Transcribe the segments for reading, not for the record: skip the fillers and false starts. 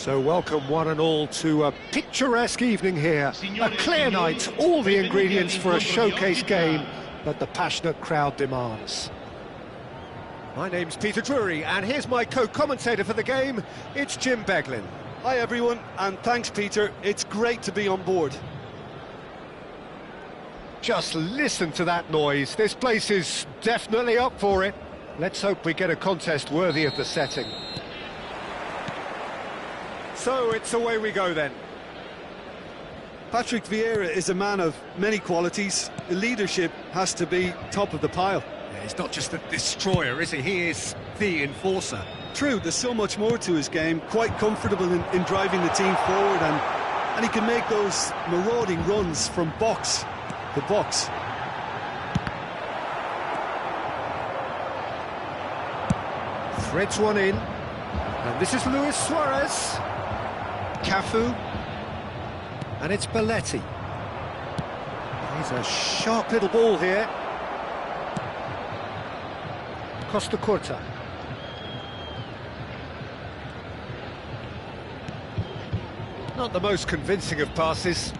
So welcome one and all to a picturesque evening here. A clear night, all the ingredients for a showcase game that the passionate crowd demands. My name's Peter Drury, and here's my co-commentator for the game, it's Jim Beglin. Hi everyone, and thanks Peter, it's great to be on board. Just listen to that noise, this place is definitely up for it. Let's hope we get a contest worthy of the setting. So it's away we go then. Patrick Vieira is a man of many qualities. The leadership has to be top of the pile. Yeah, he's not just a destroyer, is he? He is the enforcer. True, there's so much more to his game, quite comfortable in driving the team forward, and he can make those marauding runs from box to box. Threads one in, and this is Luis Suarez. Cafu, and it's Belletti. He's a sharp little ball here. Costa Curta. Not the most convincing of passes.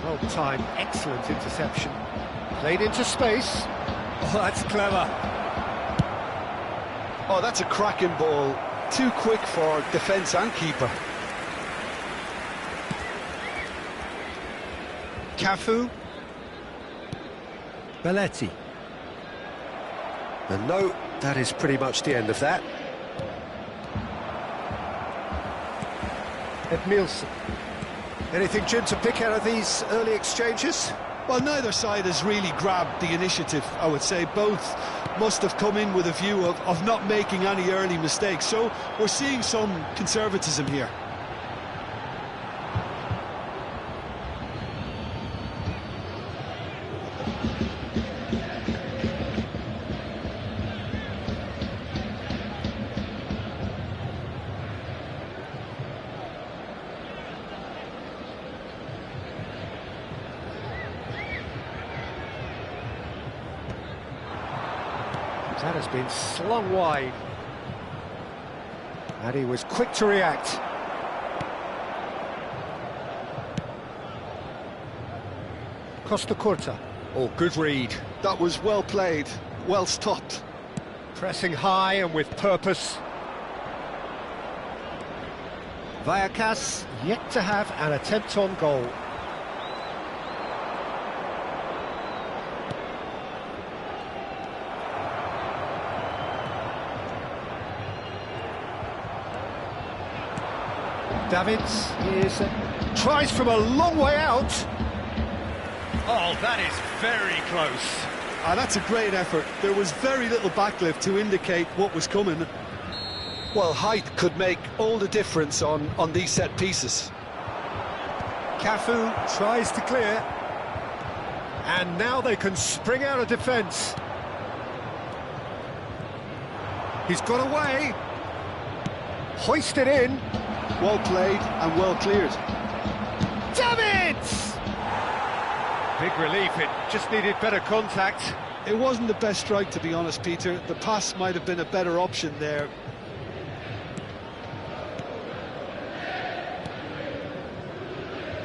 Well timed, excellent interception. Played into space. Oh, that's clever. Oh, that's a cracking ball. Too quick for defence and keeper. Cafu. Belletti. And no, that is pretty much the end of that. Edmilson. Anything, Jim, to pick out of these early exchanges? Well, neither side has really grabbed the initiative, I would say. Both must have come in with a view of not making any early mistakes. So we're seeing some conservatism here. That has been slung wide. And he was quick to react. Costa Curta. Oh, good read. That was well played, well stopped. Pressing high and with purpose. Vallecas yet to have an attempt on goal. Davids tries from a long way out. Oh, that is very close. That's a great effort. There was very little backlift to indicate what was coming. Well, height could make all the difference on these set pieces. Cafu tries to clear. And now they can spring out of defence. He's got away. Hoisted in. Well played and well cleared. Davids! Big relief, it just needed better contact. It wasn't the best strike, to be honest, Peter. The pass might have been a better option there.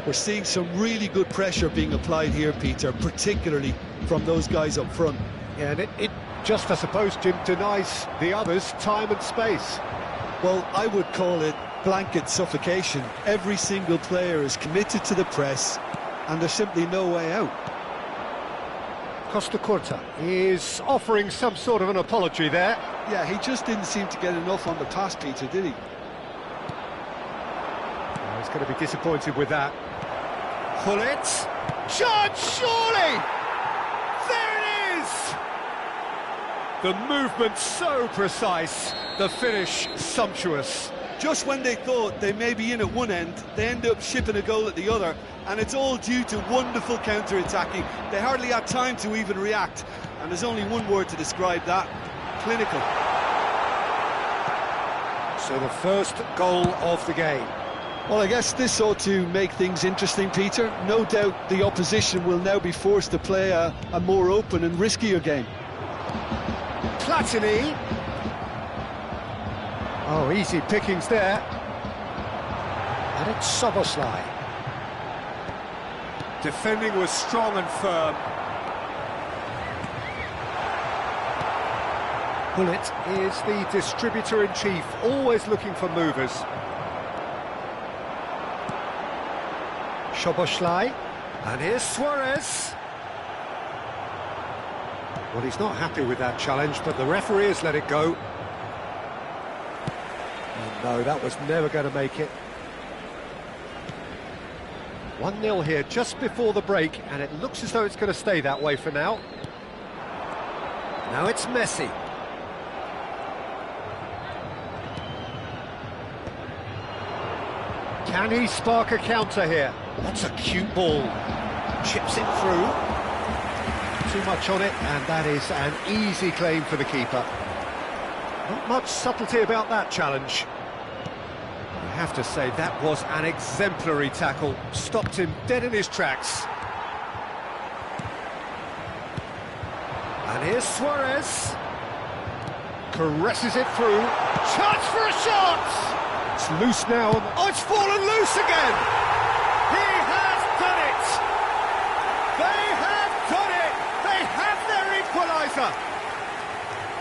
We're seeing some really good pressure being applied here, Peter, particularly from those guys up front. Yeah, and it just, I suppose, Jim, denies the others time and space. Well, I would call it blanket suffocation. Every single player is committed to the press, and there's simply no way out. Costa Curta is offering some sort of an apology there. Yeah, he just didn't seem to get enough on the pass, Peter, did he? Oh, he's going to be disappointed with that. Pullet! Charge, surely! There it is! The movement so precise, the finish sumptuous. Just when they thought they may be in at one end, they end up shipping a goal at the other, and it's all due to wonderful counter-attacking. They hardly had time to even react, and there's only one word to describe that: clinical. So the first goal of the game. Well, I guess this ought to make things interesting, Peter. No doubt the opposition will now be forced to play a more open and riskier game. Platini. Oh, easy pickings there. And it's Szoboszlai. Defending was strong and firm. Bullet is the distributor-in-chief, always looking for movers. Szoboszlai, and here's Suarez. Well, he's not happy with that challenge, but the referee has let it go. And no, that was never going to make it. 1-0 here just before the break, and it looks as though it's going to stay that way for now. Now it's Messi. Can he spark a counter here? That's a cute ball. Chips it through. Too much on it, and that is an easy claim for the keeper. Not much subtlety about that challenge. You have to say that was an exemplary tackle. Stopped him dead in his tracks. And here's Suarez. Caresses it through. Chance for a shot! It's loose now. Oh, it's fallen loose again! He has done it! They have done it! They have their equaliser!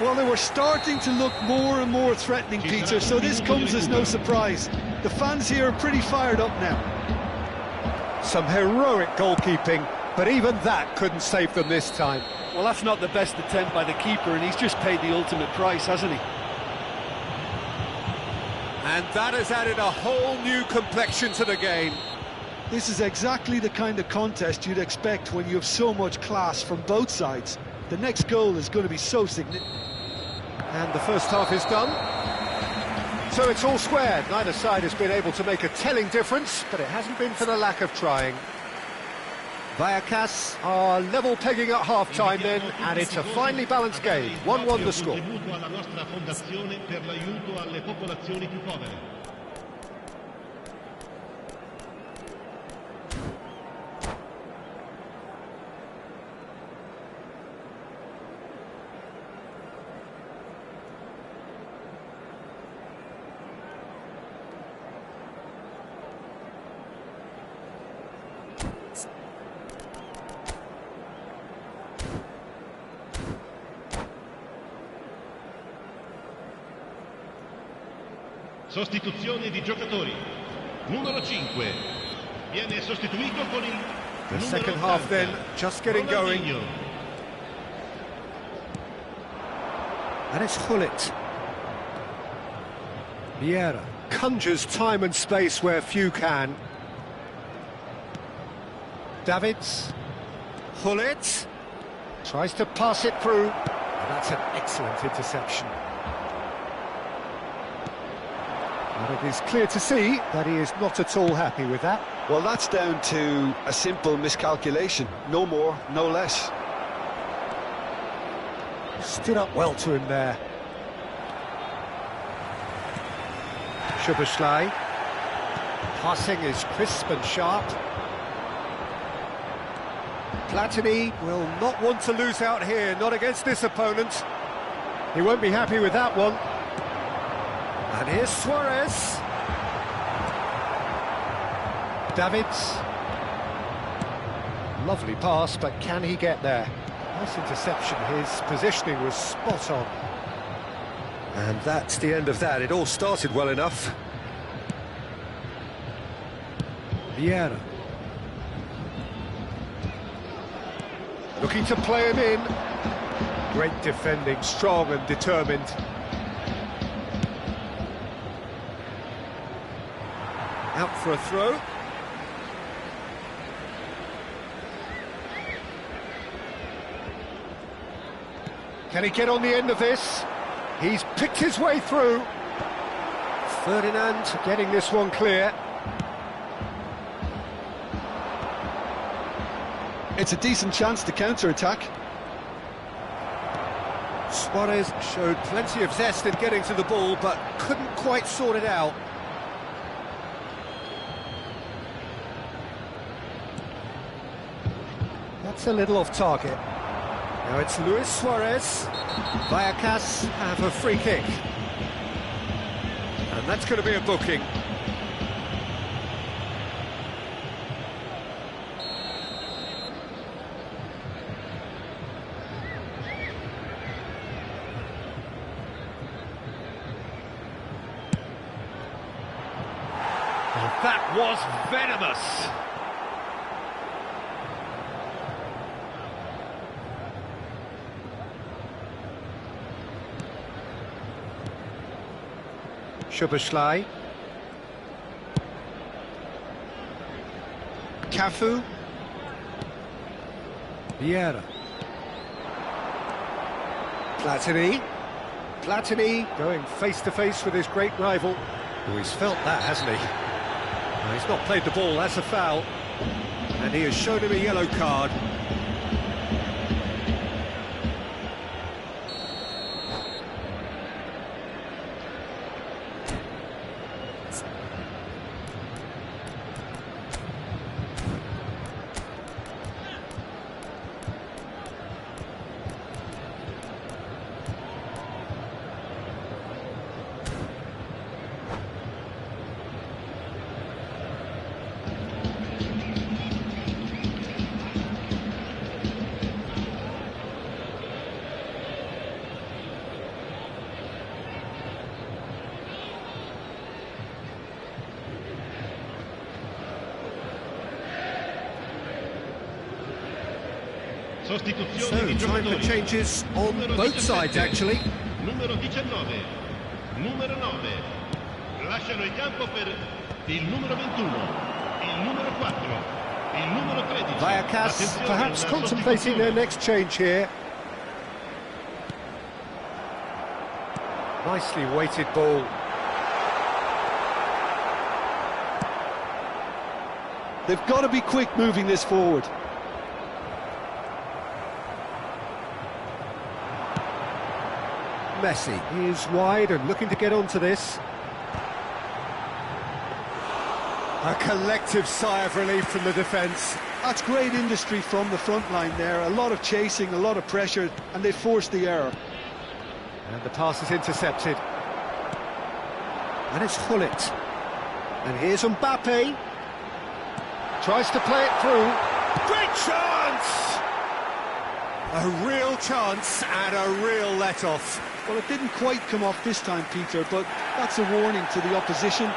Well, they were starting to look more and more threatening, Peter, so this comes as no surprise. The fans here are pretty fired up now. Some heroic goalkeeping, but even that couldn't save them this time. Well, that's not the best attempt by the keeper, and he's just paid the ultimate price, hasn't he? And that has added a whole new complexion to the game. This is exactly the kind of contest you'd expect when you have so much class from both sides. The next goal is going to be so significant. And the first half is done. So it's all squared. Neither side has been able to make a telling difference, but it hasn't been for the lack of trying. Vallecas are level pegging at half-time then, and it's a finely balanced game. 1-1 the score. Sostituzione di giocatori. Numero 5 viene sostituito con il The second half then, just getting going. And it's Hullet. Vieira conjures time and space where few can. Davids. Hullet tries to pass it through. And that's an excellent interception. And it is clear to see that he is not at all happy with that. Well, that's down to a simple miscalculation. No more, no less. Stood up well to him there. Szoboszlai. Passing is crisp and sharp. Platini will not want to lose out here, not against this opponent. He won't be happy with that one. And here's Suarez. Davids. Lovely pass, but can he get there? Nice interception, his positioning was spot on. And that's the end of that. It all started well enough. Vieira. Looking to play him in. Great defending, strong and determined. Out for a throw. Can he get on the end of this? He's picked his way through. Ferdinand getting this one clear. It's a decent chance to counter-attack. Suarez showed plenty of zest in getting to the ball, but couldn't quite sort it out. That's a little off target. Now it's Luis Suarez. Vallecas have a free kick. And that's going to be a booking. Oh, that was venomous. Szoboszlai. Cafu. Vieira. Platini. Platini going face to face with his great rival. Oh, he's felt that, hasn't he? Well, he's not played the ball, that's a foul. And he has shown him a yellow card. So, time for changes on both sides, actually. Numero 19, numero 9. Lasciano il campo per il numero 21, il numero 4, il numero 13. Vallecas perhaps contemplating their next change here. Nicely weighted ball. They've got to be quick moving this forward. Messi is wide and looking to get onto this. A collective sigh of relief from the defence. That's great industry from the front line there. A lot of chasing, a lot of pressure, and they forced the error. And the pass is intercepted. And it's Hullet. And here's Mbappe. Tries to play it through. Great chance! A real chance and a real let-off. Well, it didn't quite come off this time, Peter, but that's a warning to the opposition.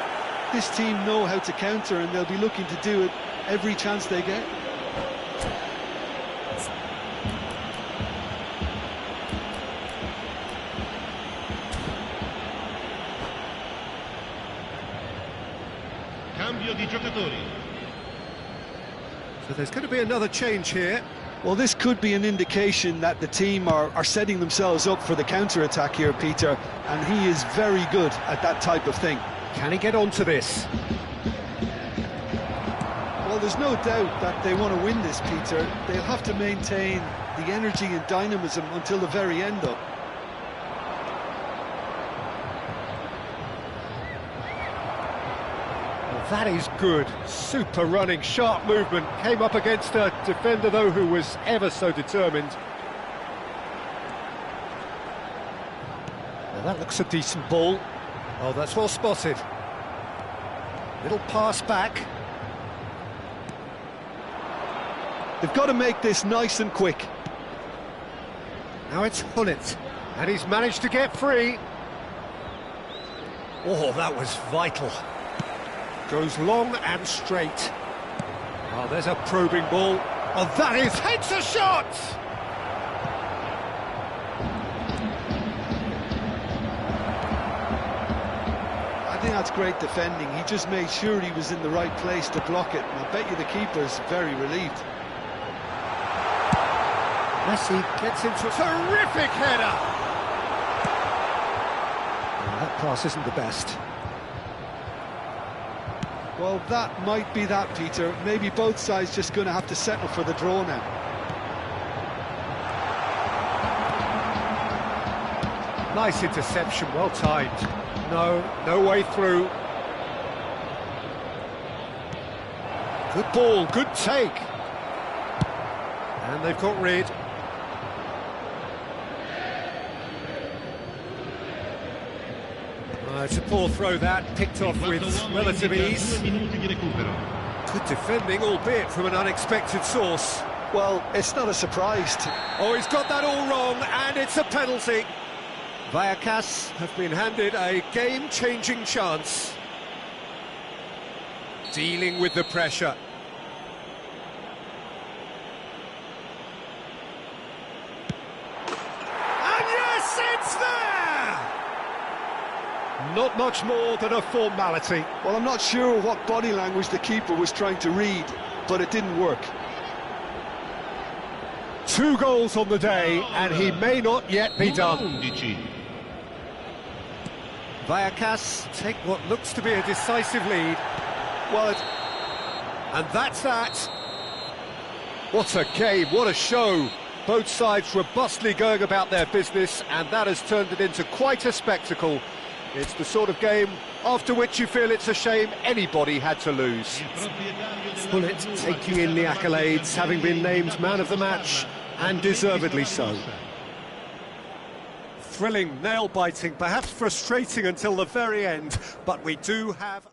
This team know how to counter, and they'll be looking to do it every chance they get. Cambio di giocatori. So there's going to be another change here. Well, this could be an indication that the team are setting themselves up for the counter-attack here, Peter, and he is very good at that type of thing. Can he get onto this? Well, there's no doubt that they want to win this, Peter. They'll have to maintain the energy and dynamism until the very end, though. That is good. Super running, sharp movement. Came up against a defender, though, who was ever so determined. Well, that looks a decent ball. Oh, that's well spotted. Little pass back. They've got to make this nice and quick. Now it's Hullet. And he's managed to get free. Oh, that was vital. Goes long and straight. Oh, there's a probing ball. Oh, that is hits a shot! I think that's great defending. He just made sure he was in the right place to block it. And I bet you the keeper's very relieved. Messi gets into a terrific header. Oh, that pass isn't the best. Well, that might be that, Peter. Maybe both sides just going to have to settle for the draw now. Nice interception, well timed. No way through. Good ball, good take. And they've got rid. It's a poor throw that, picked off with relative ease. Good defending, albeit from an unexpected source. Well, it's not a surprise. Oh, he's got that all wrong, and it's a penalty. Vallecas have been handed a game-changing chance. Dealing with the pressure. And yes, it's there! Not much more than a formality. Well, I'm not sure what body language the keeper was trying to read, but it didn't work. 2 goals on the day, and he may not yet be done. Vallecas take what looks to be a decisive lead. Well, and that's that. What a game, what a show. Both sides robustly going about their business, and that has turned it into quite a spectacle. It's the sort of game after which you feel it's a shame anybody had to lose. Bullet taking in the accolades, having been named man of the match, and deservedly so. Thrilling, nail-biting, perhaps frustrating until the very end, but we do have...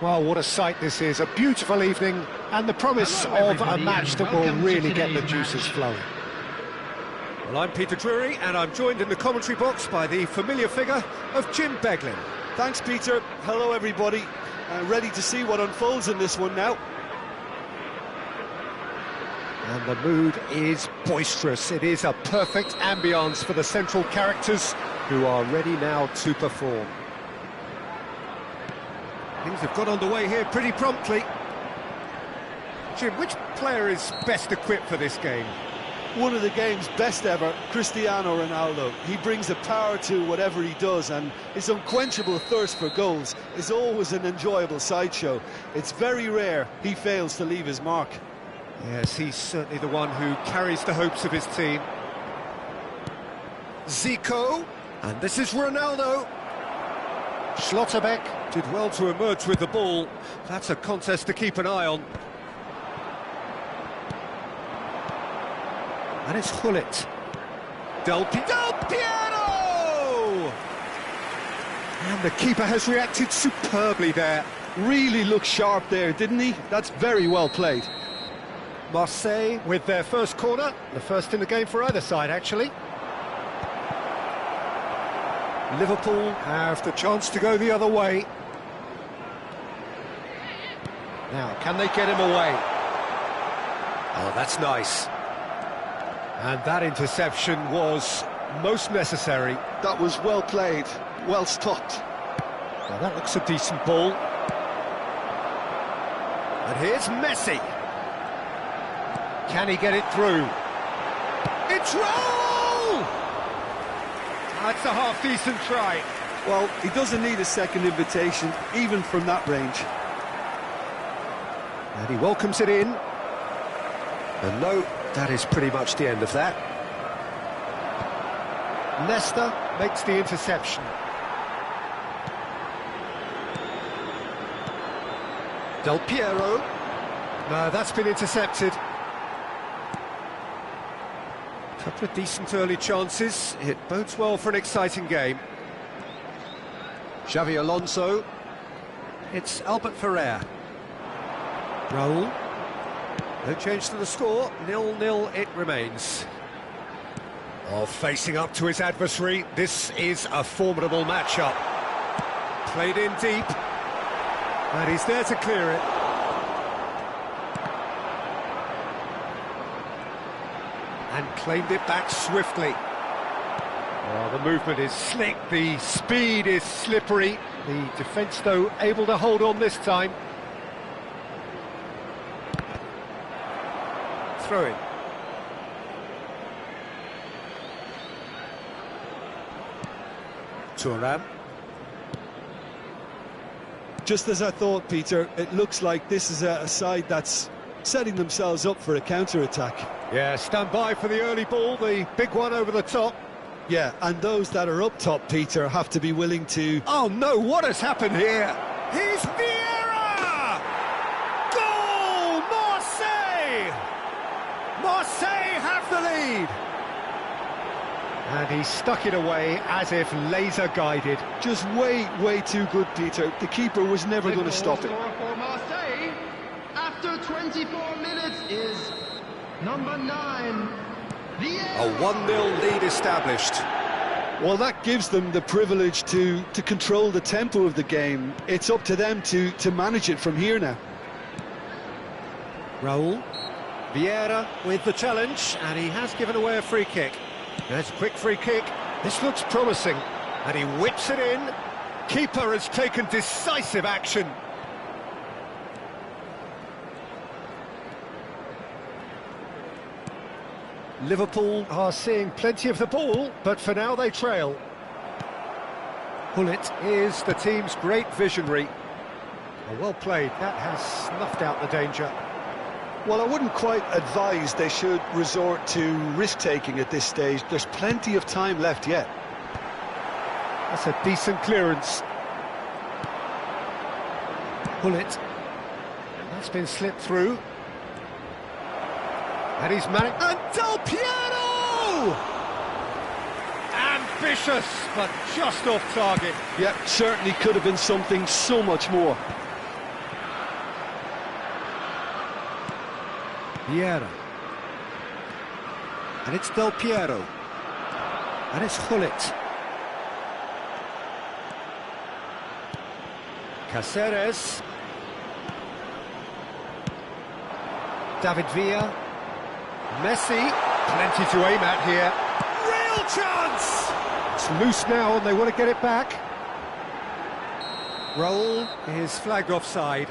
Well, what a sight this is, a beautiful evening and the promise of a match that will really get the juices flowing. Well, I'm Peter Drury and I'm joined in the commentary box by the familiar figure of Jim Beglin. Thanks, Peter. Hello, everybody. Ready to see what unfolds in this one now. And the mood is boisterous. It is a perfect ambience for the central characters who are ready now to perform. Things have got underway here pretty promptly. Jim, which player is best equipped for this game? One of the game's best ever, Cristiano Ronaldo. He brings a power to whatever he does, and his unquenchable thirst for goals is always an enjoyable sideshow. It's very rare he fails to leave his mark. Yes, he's certainly the one who carries the hopes of his team. Zico, and this is Ronaldo. Schlotterbeck did well to emerge with the ball. That's a contest to keep an eye on. And it's Gullit. Del Piero! And the keeper has reacted superbly there. Really looked sharp there, didn't he? That's very well played. Marseille with their first corner, the first in the game for either side, actually. Liverpool have the chance to go the other way. Now, can they get him away? Oh, that's nice. And that interception was most necessary. That was well played, well stopped. Well, that looks a decent ball. And here's Messi. Can he get it through? It's Raul! That's a half-decent try. Well, he doesn't need a second invitation, even from that range. And he welcomes it in. And no, that is pretty much the end of that. Nesta makes the interception. Del Piero. No, that's been intercepted. Couple of decent early chances. It bodes well for an exciting game. Xavi Alonso. It's Albert Ferrer. Raul. No change to the score. 0-0 it remains. Oh, facing up to his adversary. This is a formidable matchup. Played in deep. And he's there to clear it. And claimed it back swiftly. Well, the movement is slick, the speed is slippery. The defence, though, able to hold on this time. Throw in. Thuram. Just as I thought, Peter, it looks like this is a side that's setting themselves up for a counter-attack. Yeah, stand by for the early ball, the big one over the top. Yeah, and those that are up top, Peter, have to be willing to... Oh no, what has happened here? Here's Vieira! Goal! Marseille! Marseille have the lead! And he stuck it away as if laser-guided. Just way too good, Peter. The keeper was never going to stop it. For Marseille, after 24 minutes, is number 9. A 1-0 lead established. Well, that gives them the privilege to control the tempo of the game. It's up to them to manage it from here now. Raul. Vieira with the challenge, and he has given away a free kick. There's a quick free kick. This looks promising. And he whips it in. Keeper has taken decisive action. Liverpool are seeing plenty of the ball, but for now they trail. Gullit is the team's great visionary. Well played, that has snuffed out the danger. Well, I wouldn't quite advise they should resort to risk-taking at this stage. There's plenty of time left yet. That's a decent clearance. Gullit. That's been slipped through. And he's managed... And Del Piero! Ambitious, but just off target. Yeah, certainly could have been something so much more. Vieira. And it's Del Piero. And it's Gullit. Caceres. David Villa. Messi. Plenty to aim at here. Real chance! It's loose now and they want to get it back. Raul is flagged offside.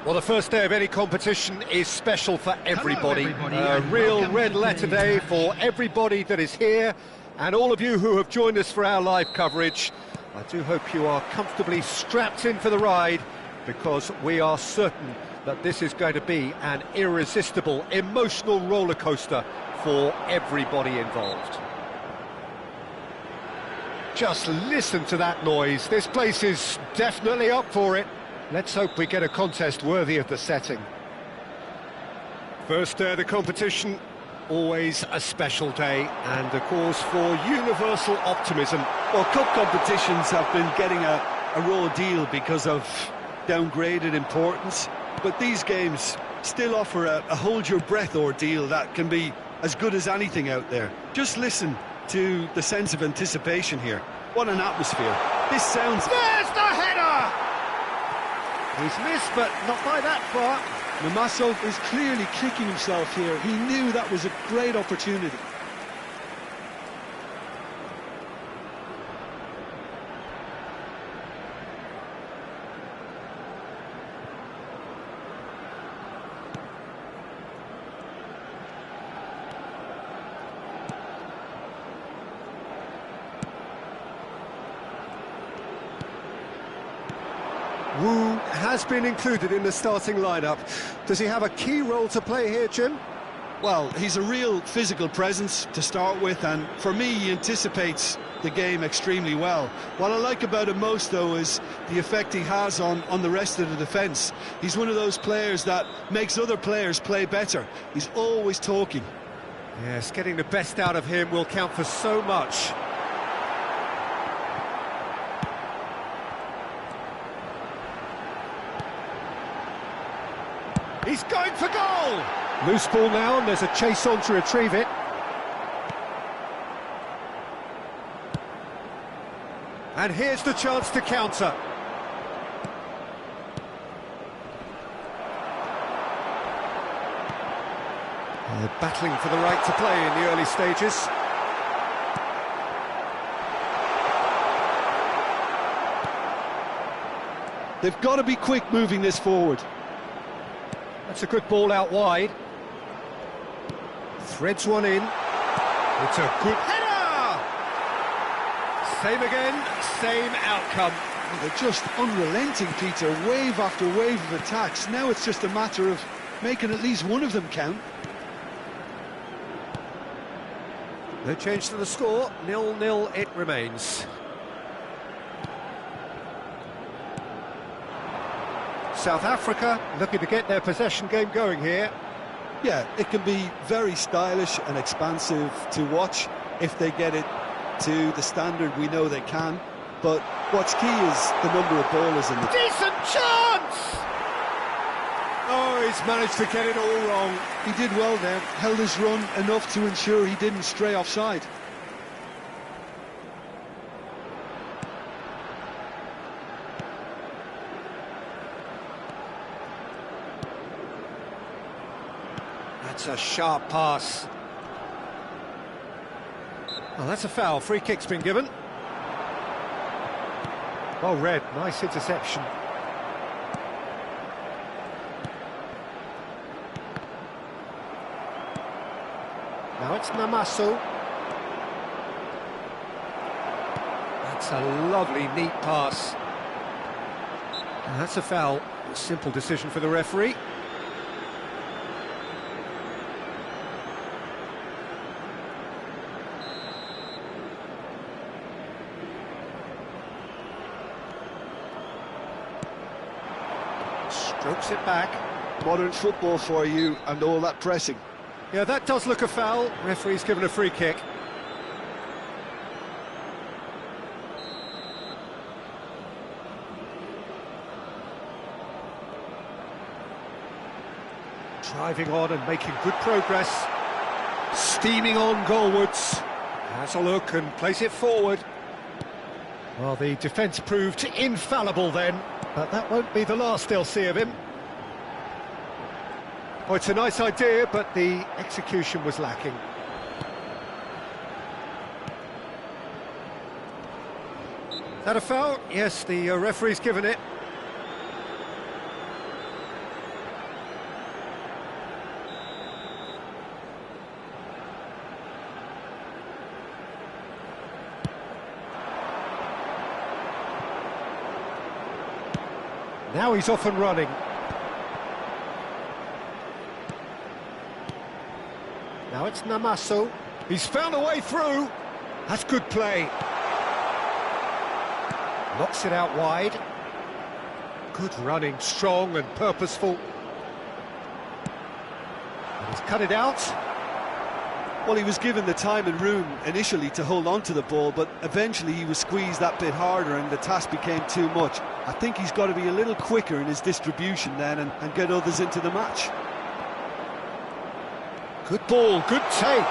Well, the first day of any competition is special for everybody. everybody, A and real welcome red to letter today's day for everybody that is here and all of you who have joined us for our live coverage. I do hope you are comfortably strapped in for the ride, because we are certain that this is going to be an irresistible, emotional roller coaster for everybody involved. Just listen to that noise. This place is definitely up for it. Let's hope we get a contest worthy of the setting. First day of the competition, always a special day, and a cause for universal optimism. Well, cup competitions have been getting a raw deal because of downgraded importance, but these games still offer a hold-your-breath ordeal that can be as good as anything out there. Just listen to the sense of anticipation here. What an atmosphere. This sounds... There's the header! He's missed, but not by that far. Namaso is clearly kicking himself here. He knew that was a great opportunity. Wu has been included in the starting lineup. Does he have a key role to play here, Jim? Well, he's a real physical presence to start with, and for me, he anticipates the game extremely well. What I like about him most, though, is the effect he has on the rest of the defence. He's one of those players that makes other players play better. He's always talking. Yes, getting the best out of him will count for so much. He's going for goal! Loose ball now, and there's a chase on to retrieve it. And here's the chance to counter. They're battling for the right to play in the early stages. They've got to be quick moving this forward. That's a good ball out wide. Threads one in. It's a good header! Same again, same outcome. Well, they're just unrelenting, Peter. Wave after wave of attacks. Now it's just a matter of making at least one of them count. No change to the score, 0-0 it remains. South Africa looking to get their possession game going here. Yeah, it can be very stylish and expansive to watch if they get it to the standard we know they can. But what's key is the number of ballers in the... Decent chance! Oh, he's managed to get it all wrong. He did well there, held his run enough to ensure he didn't stray offside. That's a sharp pass. Oh, that's a foul. Free kick's been given. Well read. Nice interception. Now it's Namaso. That's a lovely, neat pass. And that's a foul. A simple decision for the referee. Strokes it back. Modern football for you and all that pressing. Yeah, that does look a foul. Referee's given a free kick. Driving on and making good progress. Steaming on goalwards. Has a look and plays it forward. Well, the defence proved infallible then, but that won't be the last they'll see of him. Oh, it's a nice idea, but the execution was lacking. Is that a foul? Yes, the referee's given it. Now he's off and running. Now it's Namaso. He's found a way through. That's good play. Knocks it out wide. Good running, strong and purposeful. And he's cut it out. Well, he was given the time and room initially to hold on to the ball, but eventually he was squeezed that bit harder and the task became too much. I think he's got to be a little quicker in his distribution then and get others into the match. Good ball, good take.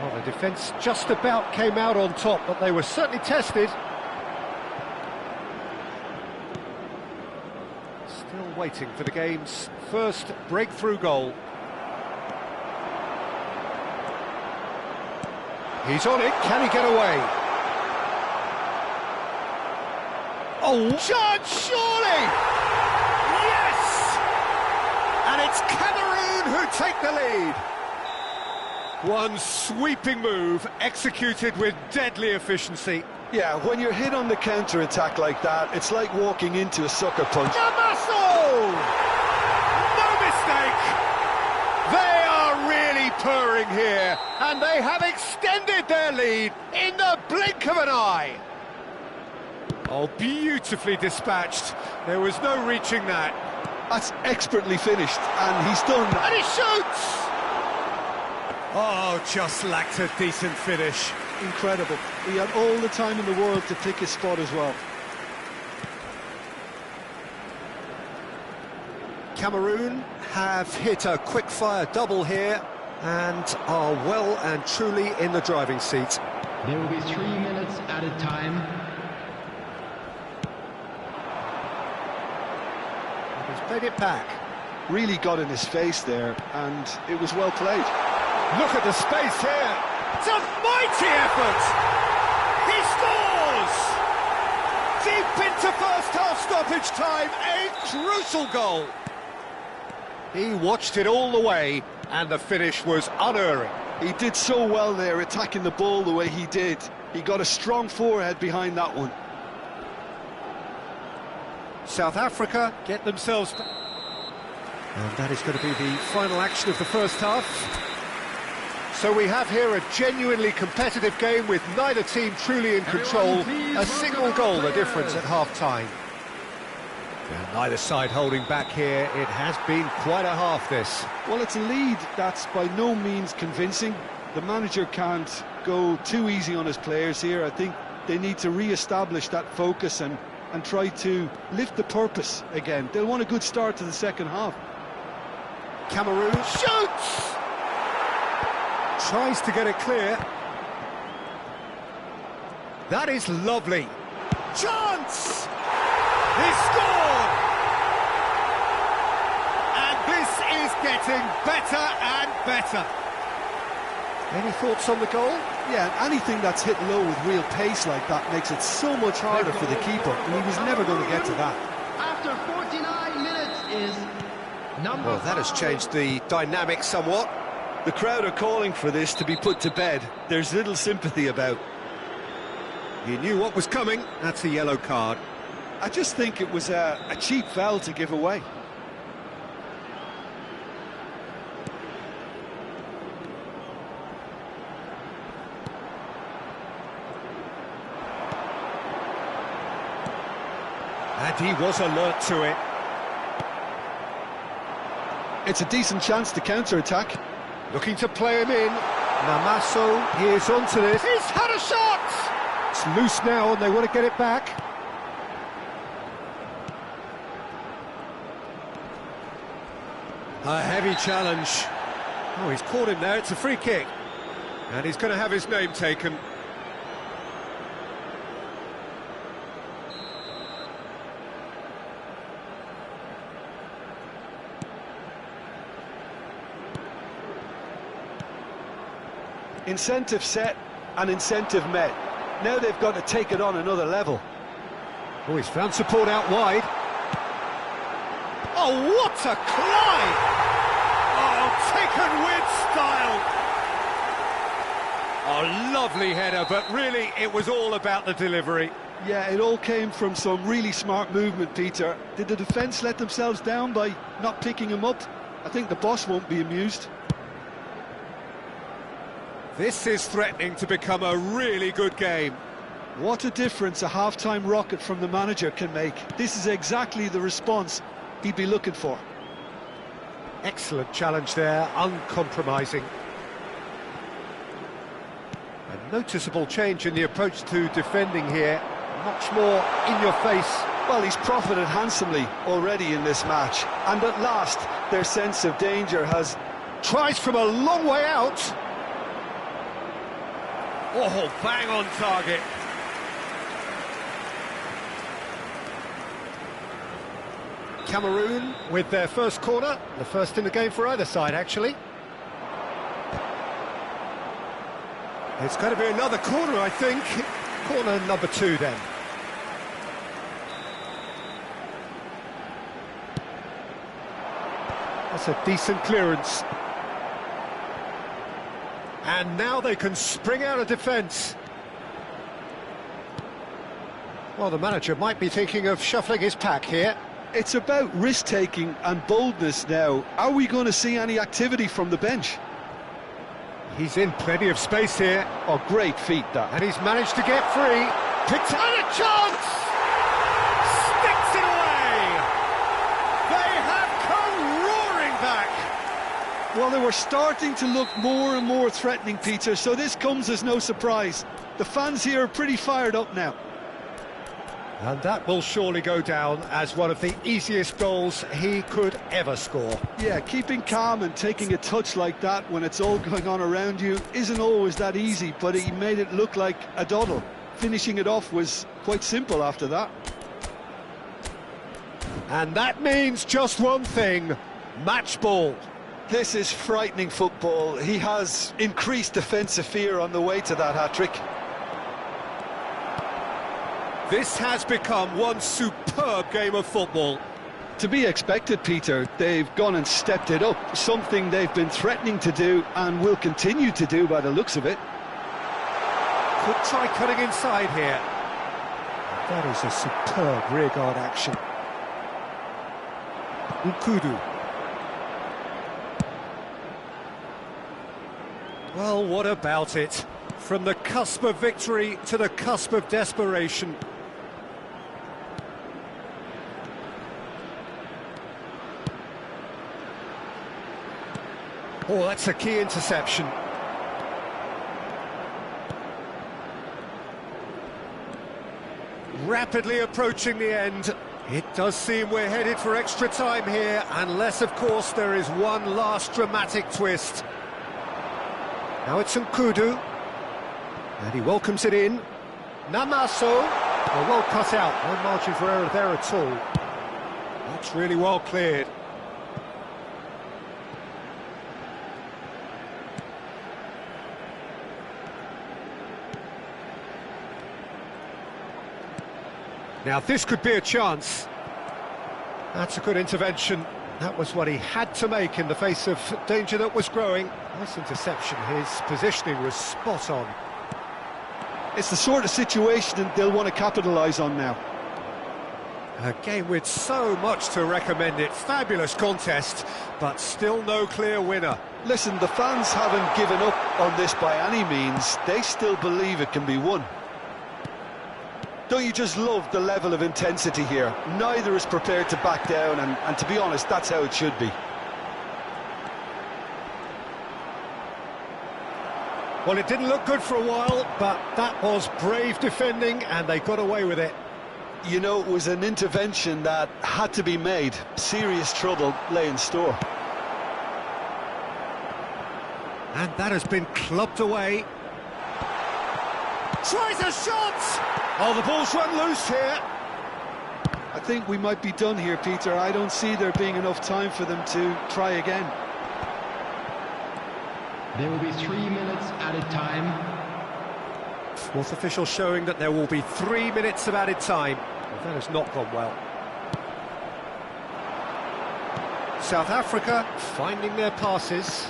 Well, the defence just about came out on top, but they were certainly tested. Still waiting for the game's first breakthrough goal. He's on it, can he get away? Oh, chance, surely! Yes! And it's Cameroon who take the lead. One sweeping move, executed with deadly efficiency. Yeah, when you're hit on the counter-attack like that, it's like walking into a sucker punch. Namaso! No mistake! They are really purring here, and they have extended their lead in the blink of an eye. Oh, beautifully dispatched. There was no reaching that. That's expertly finished, and he's done. And he shoots! Oh, just lacked a decent finish. Incredible. He had all the time in the world to pick his spot as well. Cameroon have hit a quick-fire double here and are well and truly in the driving seat. There will be 3 minutes added time. He's played it back. Really got in his face there, and it was well played. Look at the space here. It's a mighty effort. He scores! Deep into first-half stoppage time, a crucial goal. He watched it all the way, and the finish was unerring. He did so well there, attacking the ball the way he did. He got a strong forehead behind that one. South Africa get themselves... And that is going to be the final action of the first half. So we have here a genuinely competitive game with neither team truly in control. A single goal the difference at half-time. And neither side holding back here. It has been quite a half, this. Well, it's a lead that's by no means convincing. The manager can't go too easy on his players here. I think they need to re-establish that focus and try to lift the purpose again. They'll want a good start to the second half. Cameroon shoots! Tries to get it clear. That is lovely. Chance! He scored! And this is getting better and better. Any thoughts on the goal? Yeah, anything that's hit low with real pace like that makes it so much harder for the keeper, and he was never going to get to that. After 49 minutes is number Well, that has changed the dynamic somewhat. The crowd are calling for this to be put to bed. There's little sympathy about. He knew what was coming. That's a yellow card. I just think it was a cheap foul to give away. And he was alert to it. It's a decent chance to counter-attack. Looking to play him in. Namaso, he is onto this. He's had a shot! It's loose now and they want to get it back. A heavy challenge. Oh, he's caught him there. It's a free kick. And he's going to have his name taken. Incentive set and incentive met. Now they've got to take it on another level. Oh, he's found support out wide. Oh, what a climb! Oh, taken with style. Oh, lovely header, but really it was all about the delivery. Yeah, it all came from some really smart movement, Peter. Did the defence let themselves down by not picking him up? I think the boss won't be amused. This is threatening to become a really good game. What a difference a half-time rocket from the manager can make. This is exactly the response he'd be looking for. Excellent challenge there, uncompromising. A noticeable change in the approach to defending here. Much more in your face. Well, he's profited handsomely already in this match. And at last, their sense of danger has... Tries from a long way out. Oh, bang on target. Cameroon with their first corner. The first in the game for either side, actually. It's going to be another corner, I think. Corner number 2, then. That's a decent clearance. And now they can spring out of defence. Well, the manager might be thinking of shuffling his pack here. It's about risk-taking and boldness now. Are we going to see any activity from the bench? He's in plenty of space here. Oh, great feat, that. And he's managed to get free. Picked up a chance! Sticks it away! They have come roaring back! Well, they were starting to look more and more threatening, Peter, so this comes as no surprise. The fans here are pretty fired up now. And that will surely go down as one of the easiest goals he could ever score. Yeah, keeping calm and taking a touch like that when it's all going on around you isn't always that easy, but he made it look like a doddle. Finishing it off was quite simple after that. And that means just one thing, match ball. This is frightening football. He has increased defensive fear on the way to that hat-trick. This has become one superb game of football. To be expected, Peter. They've gone and stepped it up, something they've been threatening to do and will continue to do by the looks of it. Could try cutting inside here. That is a superb rearguard action. Nkudu. Well, what about it? From the cusp of victory to the cusp of desperation. Oh, that's a key interception. Rapidly approaching the end. It does seem we're headed for extra time here, unless, of course, there is one last dramatic twist. Now it's Nkudu. And he welcomes it in. Namaso. Well cut out. No margin for error there at all. That's really well cleared. Now this could be a chance. That's a good intervention. That was what he had to make in the face of danger that was growing. Nice interception. His positioning was spot on. It's the sort of situation they'll want to capitalise on now. A game with so much to recommend it. Fabulous contest, but still no clear winner. Listen, the fans haven't given up on this by any means. They still believe it can be won. Don't you just love the level of intensity here? Neither is prepared to back down, and to be honest, that's how it should be. Well, it didn't look good for a while, but that was brave defending, and they got away with it. You know, it was an intervention that had to be made. Serious trouble lay in store. And that has been clubbed away. Tries a shot! Oh, the ball's run loose here. I think we might be done here, Peter. I don't see there being enough time for them to try again. There will be 3 minutes added time. Fourth official showing that there will be 3 minutes of added time. Well, that has not gone well. South Africa finding their passes.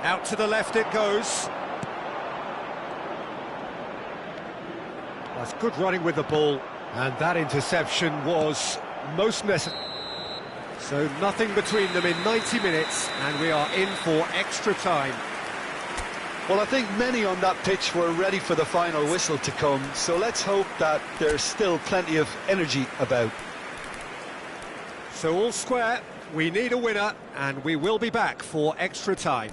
Out to the left it goes. That's good running with the ball, and that interception was most necessary. So nothing between them in 90 minutes, and we are in for extra time. Well, I think many on that pitch were ready for the final whistle to come, so let's hope that there's still plenty of energy about. So all square, we need a winner, and we will be back for extra time.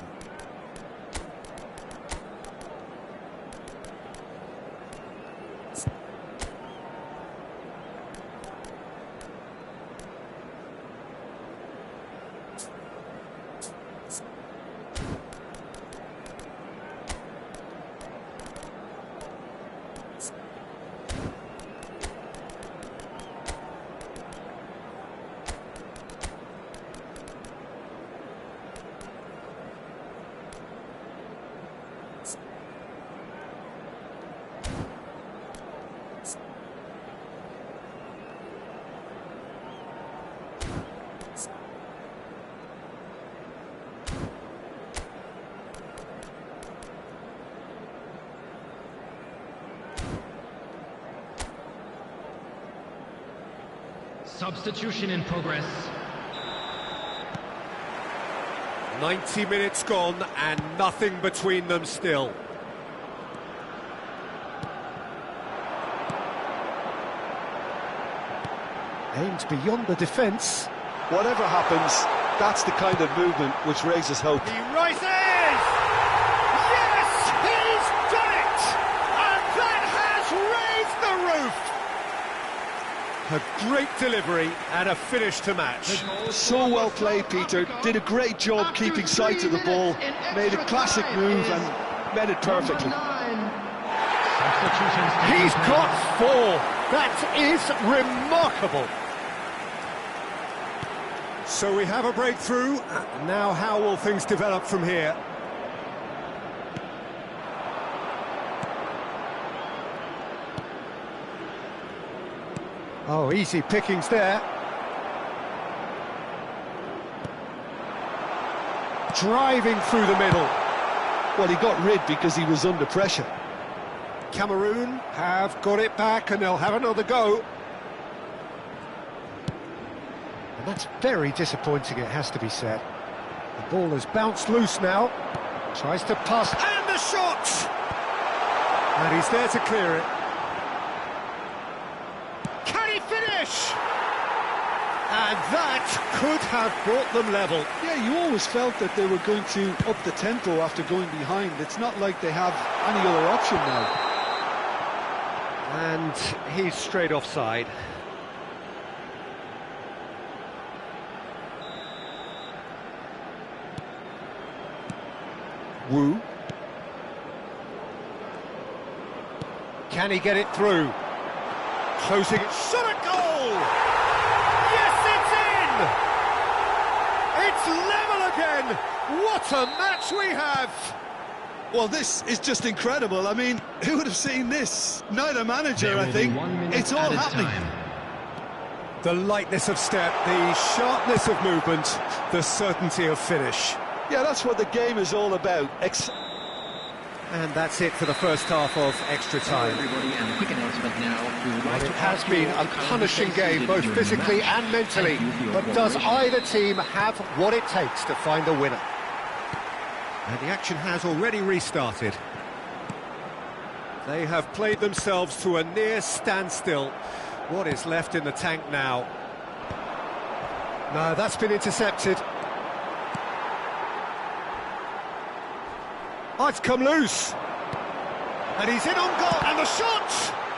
Substitution in progress. 90 minutes gone and nothing between them still. Aimed beyond the defence. Whatever happens, that's the kind of movement which raises hope. He rises! Yes, he's done it! And that has raised the roof! A great delivery and a finish to match. So well played, Peter. Did a great job keeping sight of the ball. Made a classic move and made it perfectly. He's got 4. That is remarkable. So we have a breakthrough. Now how will things develop from here? Oh, easy pickings there. Driving through the middle. Well, he got rid because he was under pressure. Cameroon have got it back and they'll have another go. And that's very disappointing, it has to be said. The ball has bounced loose now. Tries to pass, and the shot! And he's there to clear it. Can he finish? And that could have brought them level. Yeah, you always felt that they were going to up the tempo after going behind. It's not like they have any other option now. And he's straight offside. Wu. Can he get it through? Closing it, shot at goal! Yes, it's in! It's level again! What a match we have! Well, this is just incredible. I mean, who would have seen this? Neither manager, I think. It's all happening. The lightness of step, the sharpness of movement, the certainty of finish. Yeah, that's what the game is all about. And that's it for the first half of extra time. Everybody, and a quick announcement now. Well, it has been a punishing game, both physically and mentally. But does either team have what it takes to find a winner? And the action has already restarted. They have played themselves to a near standstill. What is left in the tank now? No, that's been intercepted. Oh, it's come loose. And he's in on goal, and the shot!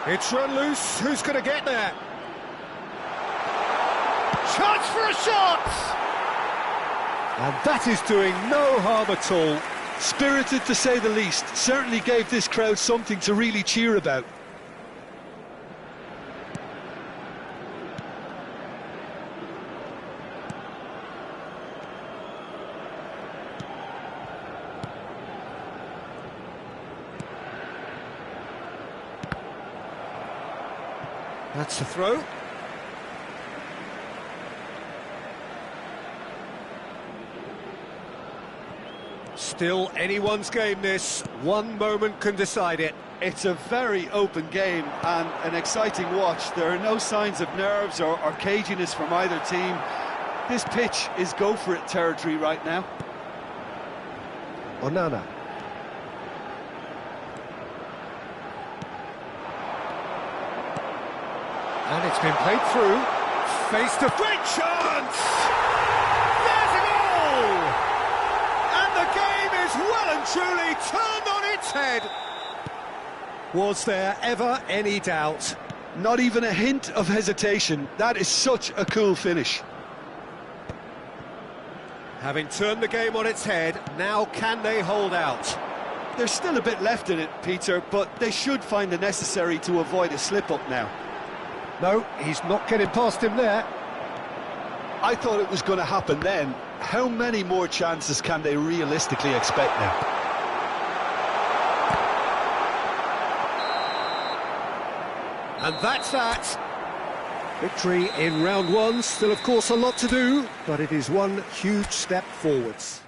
It's run loose, who's going to get there? Chance for a shot! And that is doing no harm at all. Spirited, to say the least. Certainly gave this crowd something to really cheer about. That's the throw. Still anyone's game, this. One moment can decide it. It's a very open game and an exciting watch. There are no signs of nerves or caginess from either team. This pitch is go-for-it territory right now. Onana. And it's been played through. Face to great chance! There's a goal! And the game is well and truly turned on its head. Was there ever any doubt? Not even a hint of hesitation. That is such a cool finish. Having turned the game on its head, now can they hold out? There's still a bit left in it, Peter, but they should find the necessary to avoid a slip-up now. No, he's not getting past him there. I thought it was going to happen then. How many more chances can they realistically expect now? And that's that. Victory in round one. Still, of course, a lot to do, but it is one huge step forwards.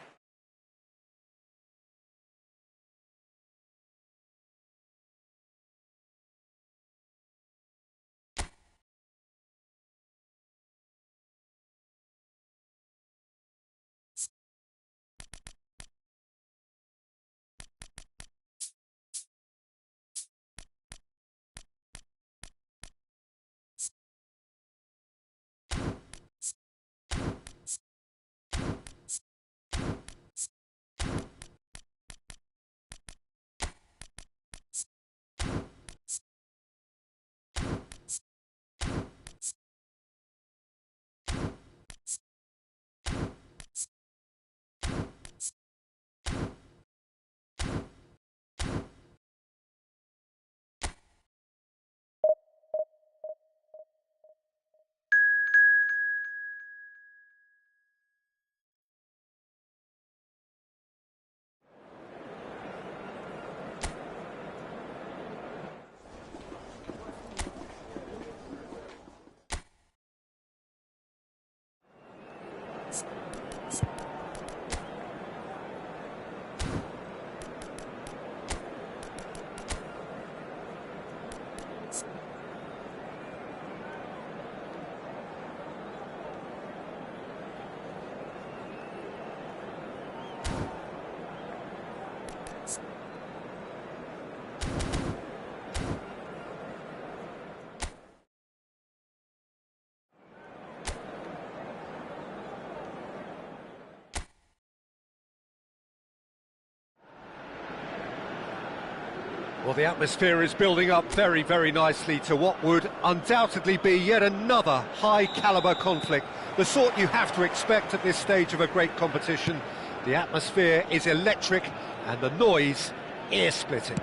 Well, the atmosphere is building up very, very nicely to what would undoubtedly be yet another high-caliber conflict, the sort you have to expect at this stage of a great competition. The atmosphere is electric and the noise ear-splitting.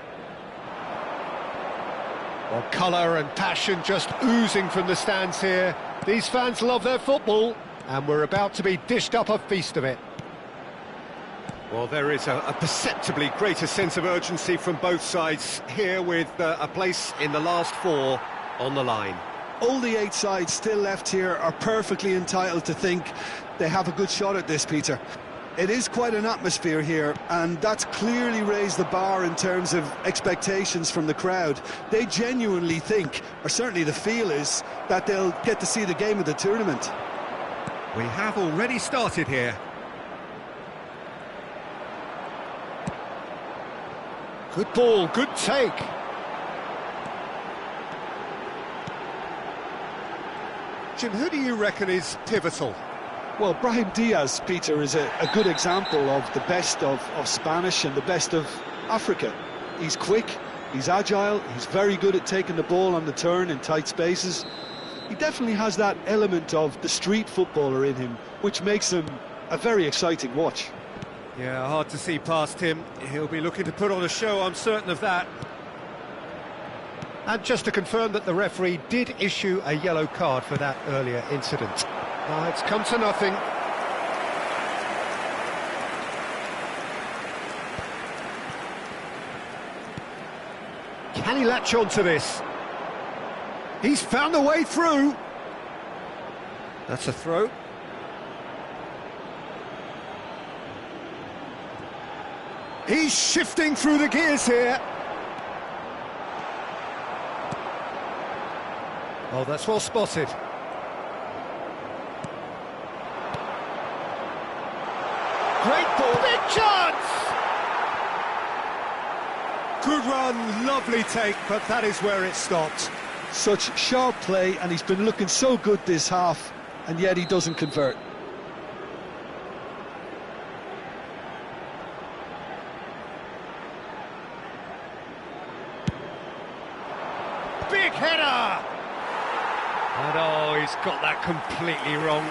Well, colour and passion just oozing from the stands here. These fans love their football, and we're about to be dished up a feast of it. Well, there is a perceptibly greater sense of urgency from both sides here, with a place in the last four on the line. All the 8 sides still left here are perfectly entitled to think they have a good shot at this, Peter. It is quite an atmosphere here, and that's clearly raised the bar in terms of expectations from the crowd. They genuinely think, or certainly the feel is, that they'll get to see the game of the tournament. We have already started here. Good ball, good take. Jim, who do you reckon is pivotal? Well, Brahim Diaz, Peter, is a good example of the best of Spanish and the best of Africa. He's quick, he's agile, he's very good at taking the ball on the turn in tight spaces. He definitely has that element of the street footballer in him, which makes him a very exciting watch. Yeah, hard to see past him. He'll be looking to put on a show, I'm certain of that. And just to confirm that the referee did issue a yellow card for that earlier incident. It's come to nothing. Can he latch on to this? He's found a way through. That's a throw. He's shifting through the gears here. Oh, that's well spotted. Great ball. Big chance! Good run, lovely take, but that is where it stopped. Such sharp play, and he's been looking so good this half, and yet he doesn't convert. Big header! And oh, he's got that completely wrong.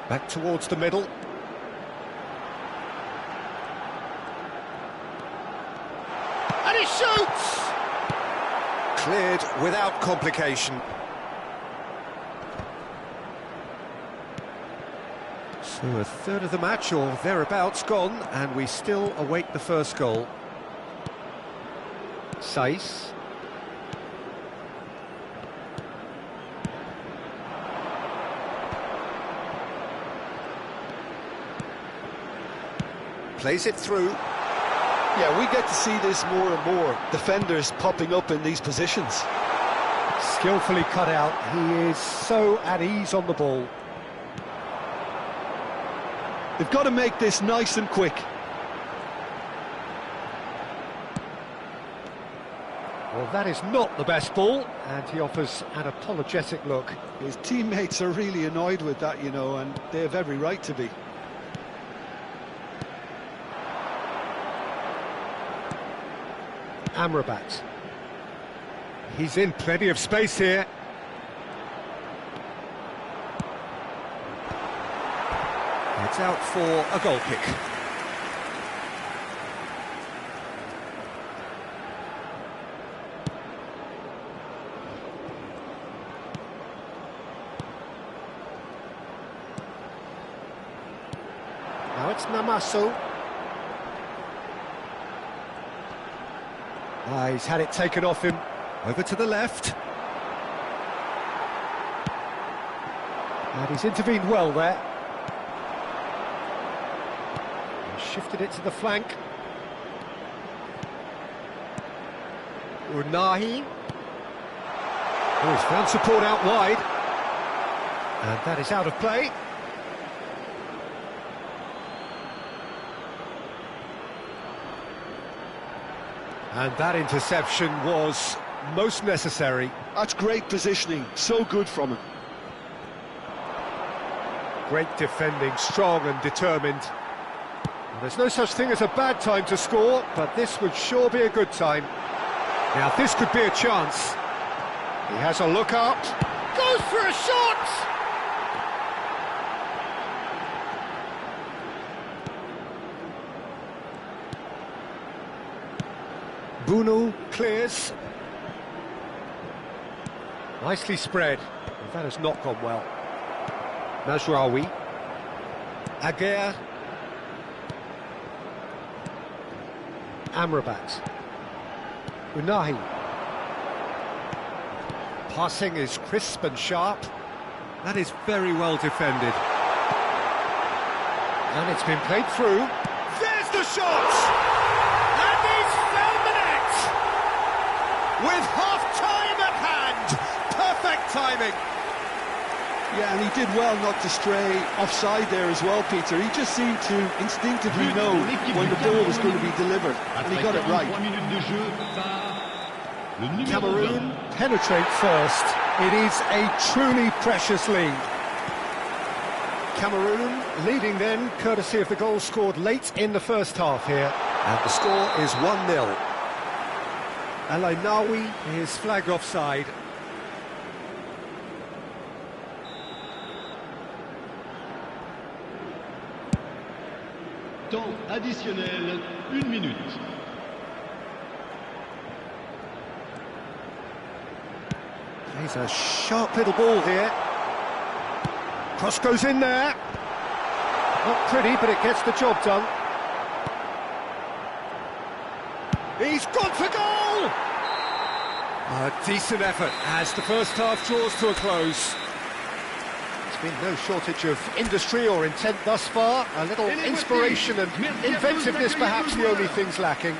Back towards the middle. And he shoots! Cleared without complication. So a third of the match, or thereabouts, gone, and we still await the first goal. Saiss. Plays it through. Yeah, we get to see this more and more. Defenders popping up in these positions. Skillfully cut out. He is so at ease on the ball. They've got to make this nice and quick. Well, that is not the best ball, and he offers an apologetic look. His teammates are really annoyed with that, you know, and they have every right to be. Amrabat. He's in plenty of space here. It's out for a goal kick. Now it's Namaso. He's had it taken off him. Over to the left. And he's intervened well there. Shifted it to the flank. Unahi. Oh, he's found support out wide. And that is out of play. And that interception was most necessary. That's great positioning, so good from him. Great defending, strong and determined. There's no such thing as a bad time to score, but this would sure be a good time. Now this could be a chance. He has a look up. Goes for a shot! Bunu clears. Nicely spread. That has not gone well. Najraoui. Aguirre. Amrabat. Unahi. Passing is crisp and sharp. That is very well defended. And it's been played through. There's the shot! And he's found the net! With half-time at hand! Perfect timing! Yeah, and he did well not to stray offside there as well, Peter. He just seemed to instinctively know when the ball was going to be delivered, and he got it right. Cameroon penetrate first. It is a truly precious lead. Cameroon leading then, courtesy of the goal scored late in the first half here. And the score is 1-0. Alainawi is flagged offside. Temps additionnel, 1 minute. He's a sharp little ball here. Cross goes in there. Not pretty, but it gets the job done. He's gone for goal! A decent effort as the first half draws to a close. There's been no shortage of industry or intent thus far. A little inspiration and inventiveness perhaps the only things lacking.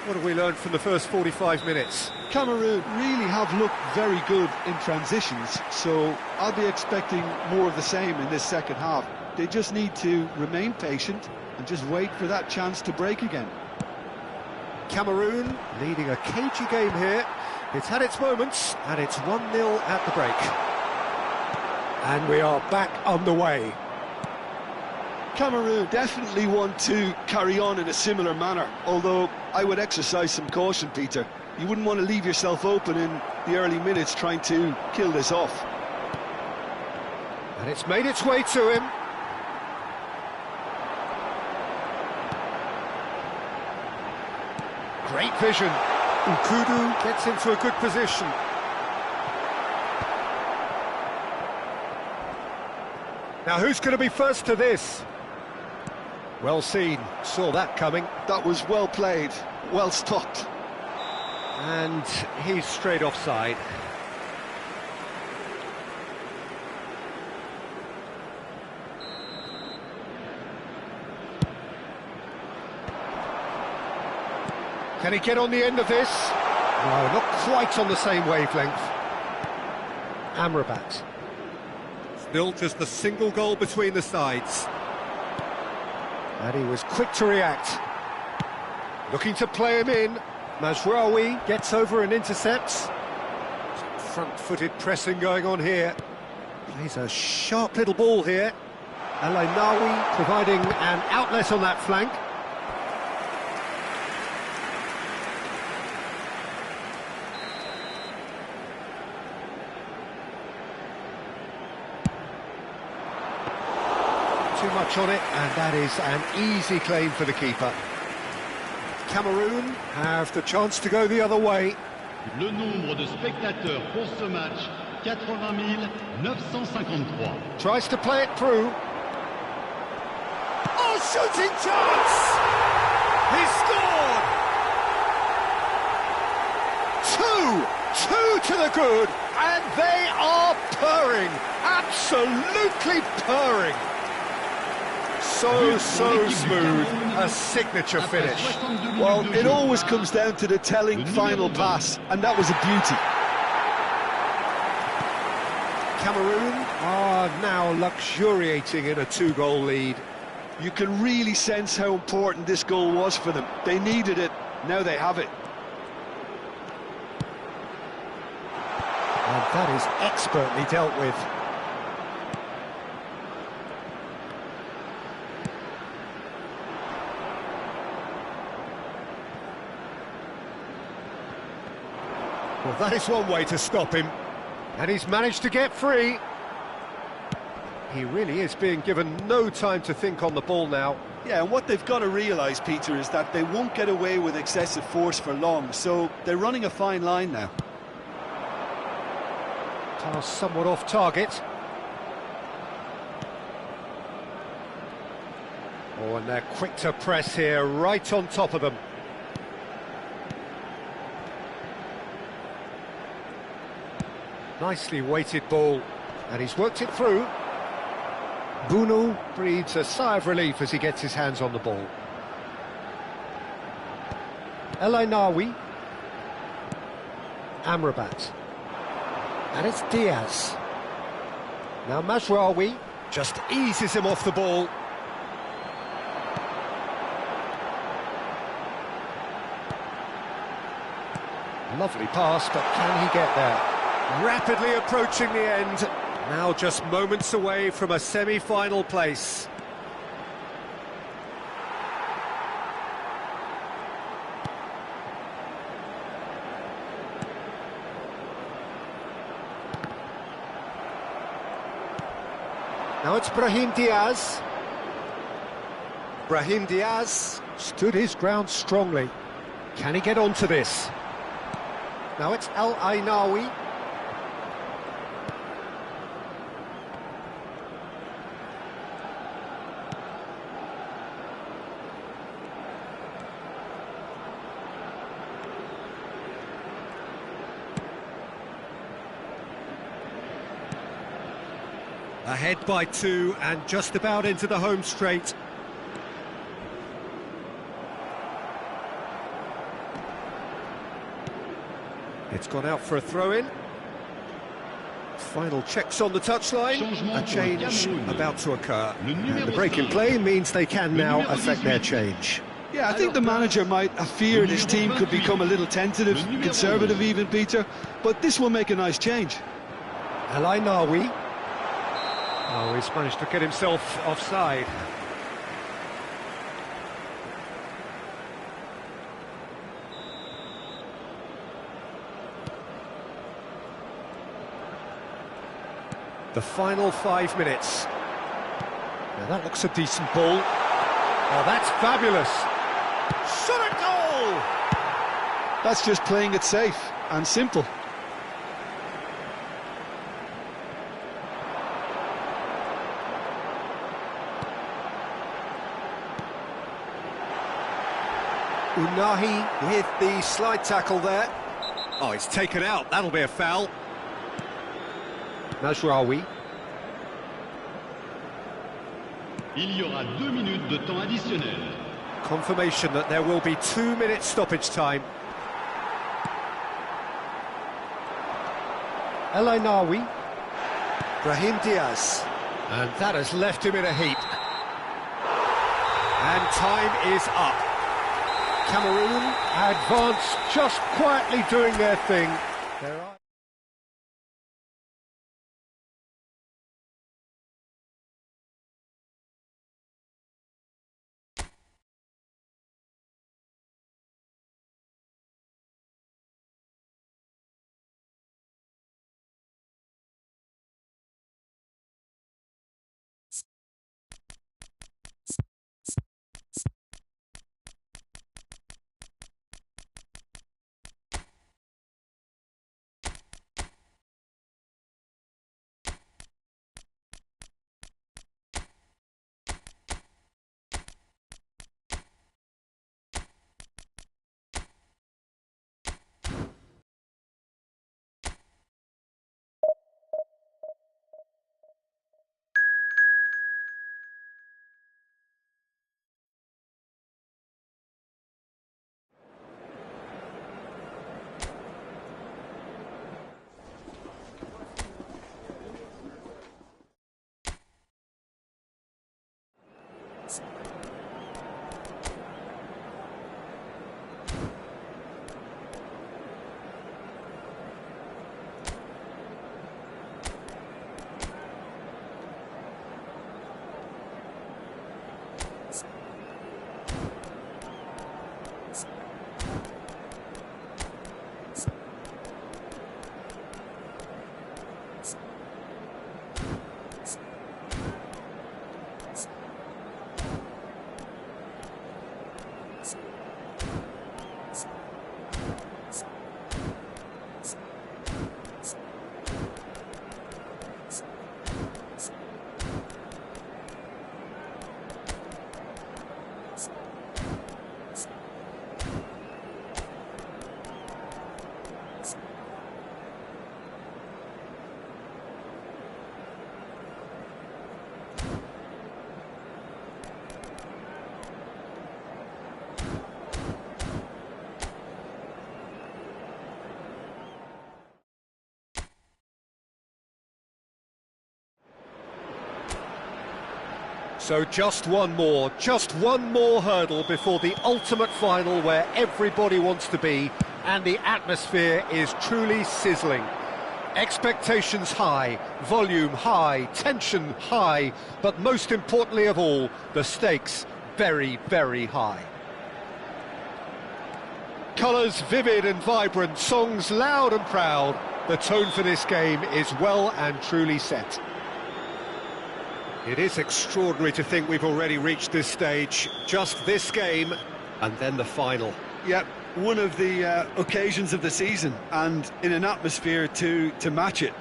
What have we learned from the first 45 minutes? Cameroon really have looked very good in transitions, so I'll be expecting more of the same in this second half. They just need to remain patient and just wait for that chance to break again. Cameroon leading a cagey game here. It's had its moments, and it's 1-0 at the break. And we are back underway. Cameroon definitely want to carry on in a similar manner, although I would exercise some caution, Peter. You wouldn't want to leave yourself open in the early minutes trying to kill this off. And it's made its way to him. Great vision. Ukudu gets into a good position. Now who's going to be first to this? Well seen, saw that coming. That was well played, well stopped. And he's straight offside. Can he get on the end of this? No, not quite on the same wavelength. Amrabat. Still just a single goal between the sides. And he was quick to react. Looking to play him in. Mazraoui gets over and intercepts. Front-footed pressing going on here. Plays a sharp little ball here. El-Ainaoui providing an outlet on that flank. Too much on it, and that is an easy claim for the keeper. Cameroon have the chance to go the other way. Le nombre de spectateurs pour ce match, 80 953. Tries to play it through. Oh, shooting chance! He scored! Two to the good, and they are purring, absolutely purring. So smooth, a signature finish. Well, it always comes down to the telling final pass, and that was a beauty. Cameroon are now luxuriating in a 2-goal lead. You can really sense how important this goal was for them. They needed it, now they have it. And that is expertly dealt with. Well, that is one way to stop him. And he's managed to get free. He really is being given no time to think on the ball now. Yeah, and what they've got to realise, Peter, is that they won't get away with excessive force for long, so they're running a fine line now. Pass somewhat off target. Oh, and they're quick to press here, right on top of them. Nicely weighted ball, and he's worked it through. Bunu breathes a sigh of relief as he gets his hands on the ball. El-Ainaoui. Amrabat. And it's Diaz. Now Mazraoui just eases him off the ball. Lovely pass, but can he get there? Rapidly approaching the end, now just moments away from a semi-final place. Now it's Brahim Diaz. Brahim Diaz stood his ground strongly. Can he get onto this? Now it's El-Ainaoui. Ahead by 2 and just about into the home straight. It's gone out for a throw-in. Final checks on the touchline. A change about to occur. And the break in play means they can now affect their change. Yeah, I think the manager might have feared his team could become a little tentative, conservative even, Peter, but this will make a nice change. Nawi. Oh, he's managed to get himself offside. The final 5 minutes. Now that looks a decent ball. Oh, that's fabulous. Shot at goal! That's just playing it safe and simple. Unahi with the slide tackle there. Oh, it's taken out. That'll be a foul. Majraoui. Il y aura 2 minutes de temps additionnel. Confirmation that there will be 2 minutes stoppage time. Nawi. Brahim Diaz. And that has left him in a heap. And time is up. Cameroon advance, just quietly doing their thing. There are so just one more hurdle before the ultimate final where everybody wants to be, and the atmosphere is truly sizzling. Expectations high, volume high, tension high, but most importantly of all, the stakes very, very high. Colours vivid and vibrant, songs loud and proud. The tone for this game is well and truly set. It is extraordinary to think we've already reached this stage. Just this game, and then the final. Yep, one of the occasions of the season, and in an atmosphere to match it.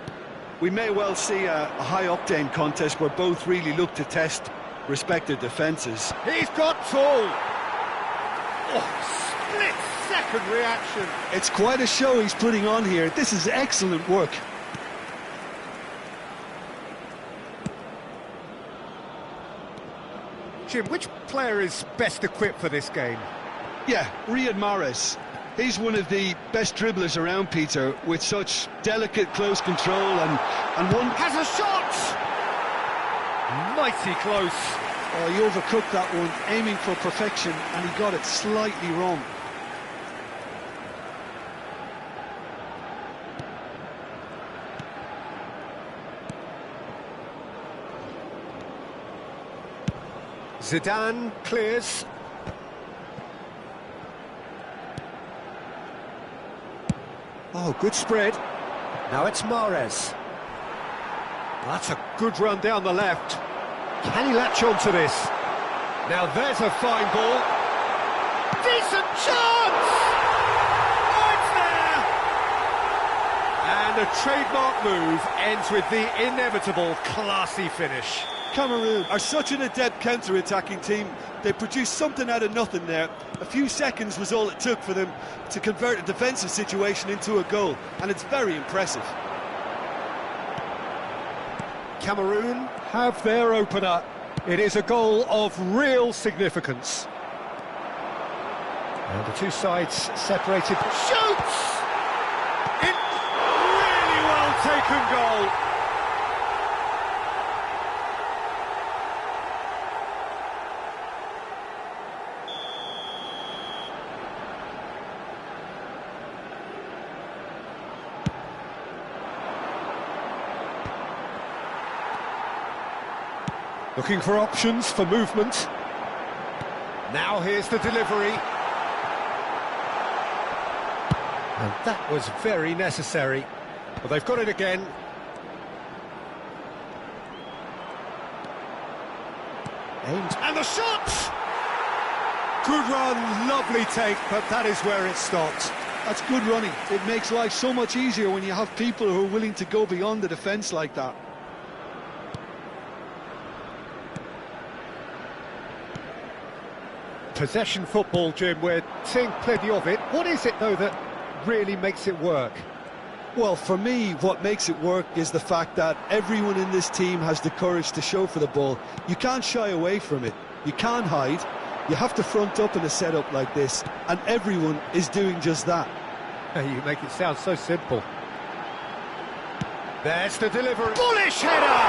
We may well see a high-octane contest where both really look to test respective defences. He's got full! Oh, split-second reaction. It's quite a show he's putting on here. This is excellent work. Jim, which player is best equipped for this game? Yeah, Riyad Mahrez. He's one of the best dribblers around, Peter, with such delicate, close control and one... Has a shot! Mighty close. Oh, he overcooked that one, aiming for perfection, and he got it slightly wrong. Zidane clears. Oh, good spread. Now it's Mahrez. That's a good run down the left. Can he latch on to this? Now there's a fine ball. Decent chance! Oh, it's there! And a trademark move ends with the inevitable classy finish. Cameroon are such an adept counter-attacking team. They produced something out of nothing there. A few seconds was all it took for them to convert a defensive situation into a goal, and it's very impressive. Cameroon have their opener. It is a goal of real significance. And the two sides separated. Shoots! It really well taken goal. Looking for options for movement. Now here's the delivery. And that was very necessary. But they've got it again. Aimed. And the shot! Good run, lovely take, but that is where it stopped. That's good running. It makes life so much easier when you have people who are willing to go beyond the defence like that. Possession football, Jim, we're seeing plenty of it. What is it, though, that really makes it work? Well, for me, what makes it work is the fact that everyone in this team has the courage to show for the ball. You can't shy away from it. You can't hide. You have to front up in a setup like this, and everyone is doing just that. You make it sound so simple. There's the delivery. Bullish header!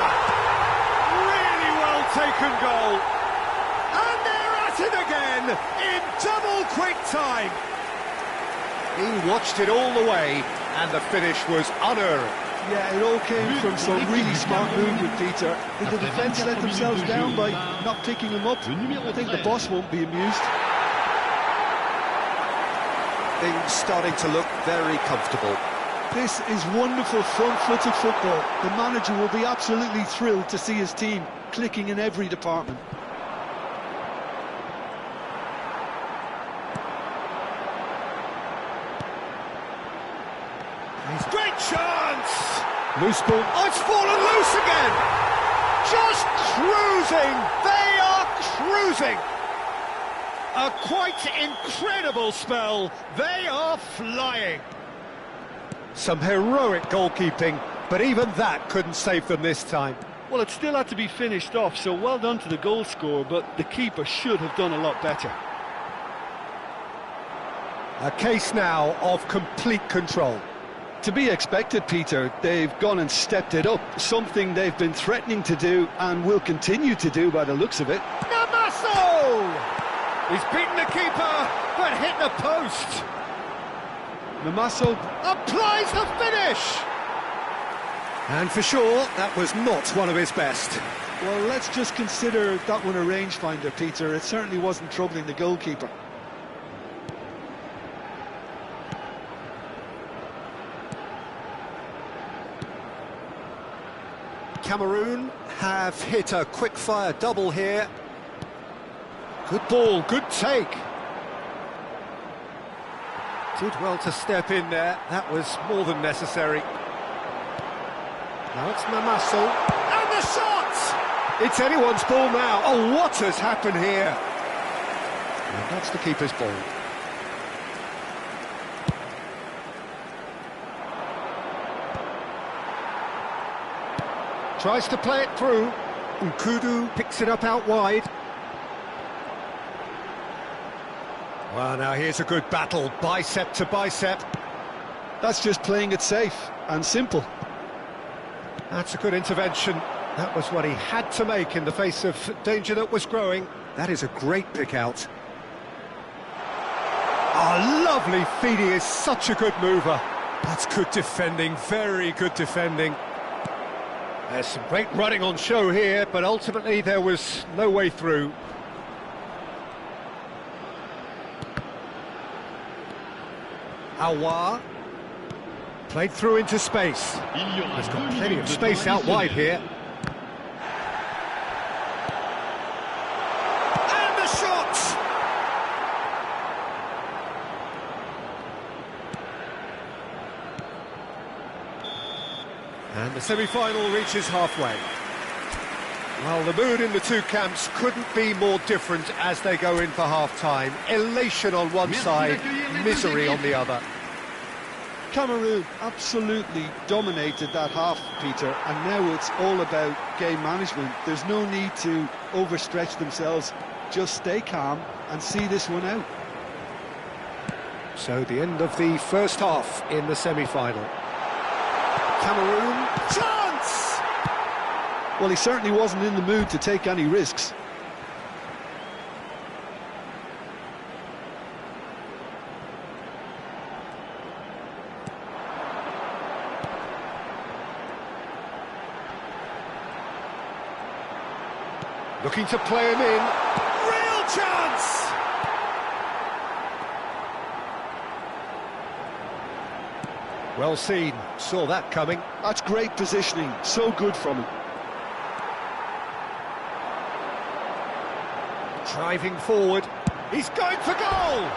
Really well taken goal. And they're at it again in double quick time. He watched it all the way, and the finish was unearned. Yeah, it all came from some really smart movement, Peter. Did the defence let themselves down by not picking him up? I think the boss won't be amused. Things starting to look very comfortable. This is wonderful front-footed football. The manager will be absolutely thrilled to see his team clicking in every department. Great chance! Loose ball. Oh, it's fallen loose again! Just cruising! They are cruising! A quite incredible spell. They are flying. Some heroic goalkeeping, but even that couldn't save them this time. Well, it still had to be finished off, so well done to the goal scorer, but the keeper should have done a lot better. A case now of complete control. To be expected, Peter. They've gone and stepped it up, something they've been threatening to do and will continue to do by the looks of it. Namasso! He's beaten the keeper, but hit the post. Mamasso applies the finish! And for sure, that was not one of his best. Well, let's just consider that one a rangefinder, Peter. It certainly wasn't troubling the goalkeeper. Cameroon have hit a quick-fire double here. Good ball, good take. Did well to step in there. That was more than necessary. Now it's Mamasso. And the shot! It's anyone's ball now. Oh, what has happened here? And that's the keeper's ball. Tries to play it through. Nkudu picks it up out wide. Well, now here's a good battle, bicep to bicep. That's just playing it safe and simple. That's a good intervention. That was what he had to make in the face of danger that was growing. That is a great pick out. Oh, lovely feed. He is such a good mover. That's good defending, very good defending. There's some great running on show here, but ultimately there was no way through. Aouar. Played through into space. He's got plenty of space out wide here. And the shot! And the semi-final reaches halfway. Well, the mood in the two camps couldn't be more different as they go in for half-time. Elation on one side, misery on the other. Cameroon absolutely dominated that half, Peter, and now it's all about game management. There's no need to overstretch themselves. Just stay calm and see this one out. So the end of the first half in the semi-final. Cameroon, chance! Well, he certainly wasn't in the mood to take any risks. Looking to play him in. Real chance! Well seen, saw that coming. That's great positioning, so good from him. Driving forward, he's going for goal!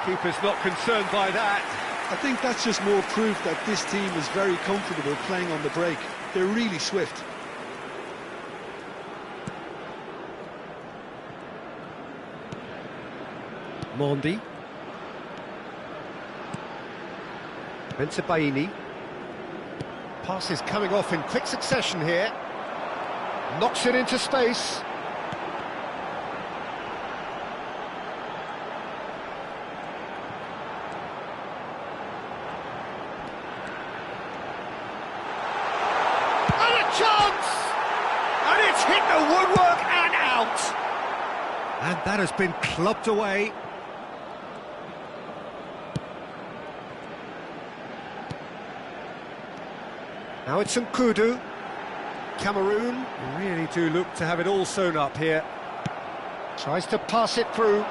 Keeper's not concerned by that. I think that's just more proof that this team is very comfortable playing on the break. They're really swift. Mondi. Bensebaini. Pass is coming off in quick succession here. Knocks it into space. And a chance! And it's hit the woodwork and out! And that has been clubbed away. Now it's Nkudu. Cameroon really do look to have it all sewn up here. Tries to pass it through.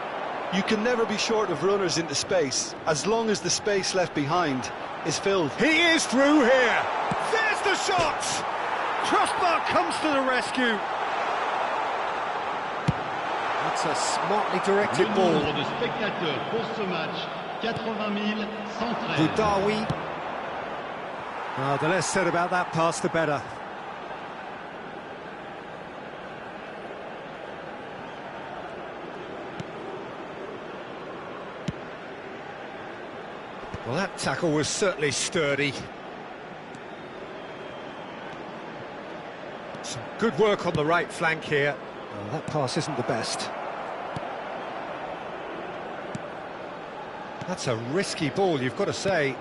You can never be short of runners into space, as long as the space left behind is filled. He is through here. There's the shot. Crossbar comes to the rescue. That's a smartly directed ball. De spectateurs pour ce match, 80 113. Boudaoui. The less said about that pass, the better. Well, that tackle was certainly sturdy. Some good work on the right flank here. Oh, that pass isn't the best. That's a risky ball, you've got to say.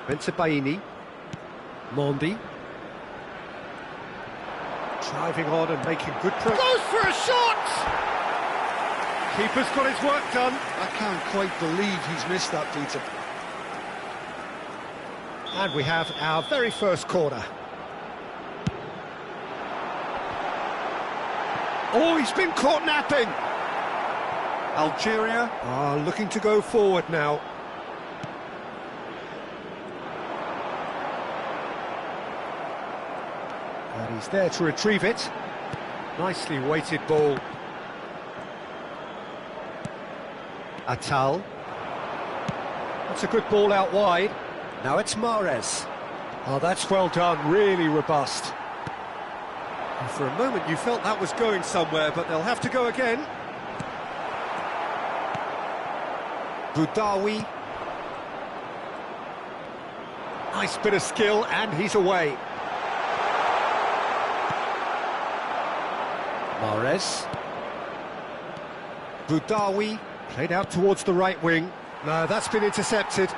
Bensebaini. Mondi. Driving on and making good progress. Goes for a shot! Keeper's got his work done. I can't quite believe he's missed that, Peter. And we have our very first corner. Oh, he's been caught napping. Algeria are looking to go forward now. And he's there to retrieve it. Nicely weighted ball. Atal. That's a good ball out wide. Now it's Mahrez. Oh, that's well done, really robust. And for a moment you felt that was going somewhere, but they'll have to go again. Boudaoui. Nice bit of skill, and he's away. Mahrez. Boudaoui. Played out towards the right wing. No, that's been intercepted.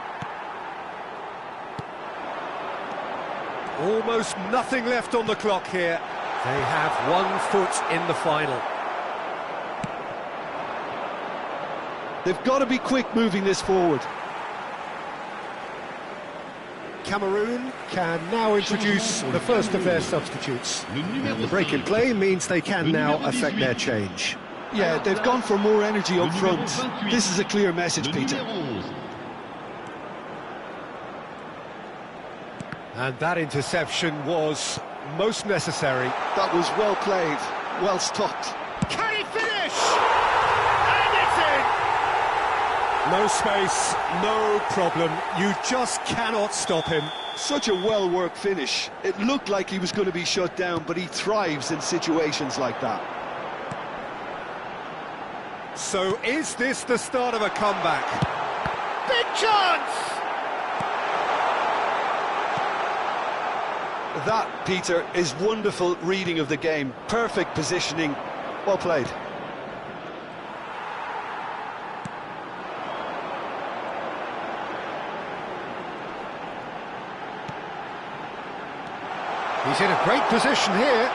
Almost nothing left on the clock here. They have 1 foot in the final. They've got to be quick moving this forward. Cameroon can now introduce the first of their substitutes. And the break in play means they can now affect their change. Yeah, they've gone for more energy up front. This is a clear message, Peter. And that interception was most necessary. That was well played, well stopped. Can he finish? And it's in! No space, no problem. You just cannot stop him. Such a well-worked finish. It looked like he was going to be shut down, but he thrives in situations like that. So is this the start of a comeback? Big chance! That, Peter, is wonderful reading of the game. Perfect positioning. Well played. He's in a great position here.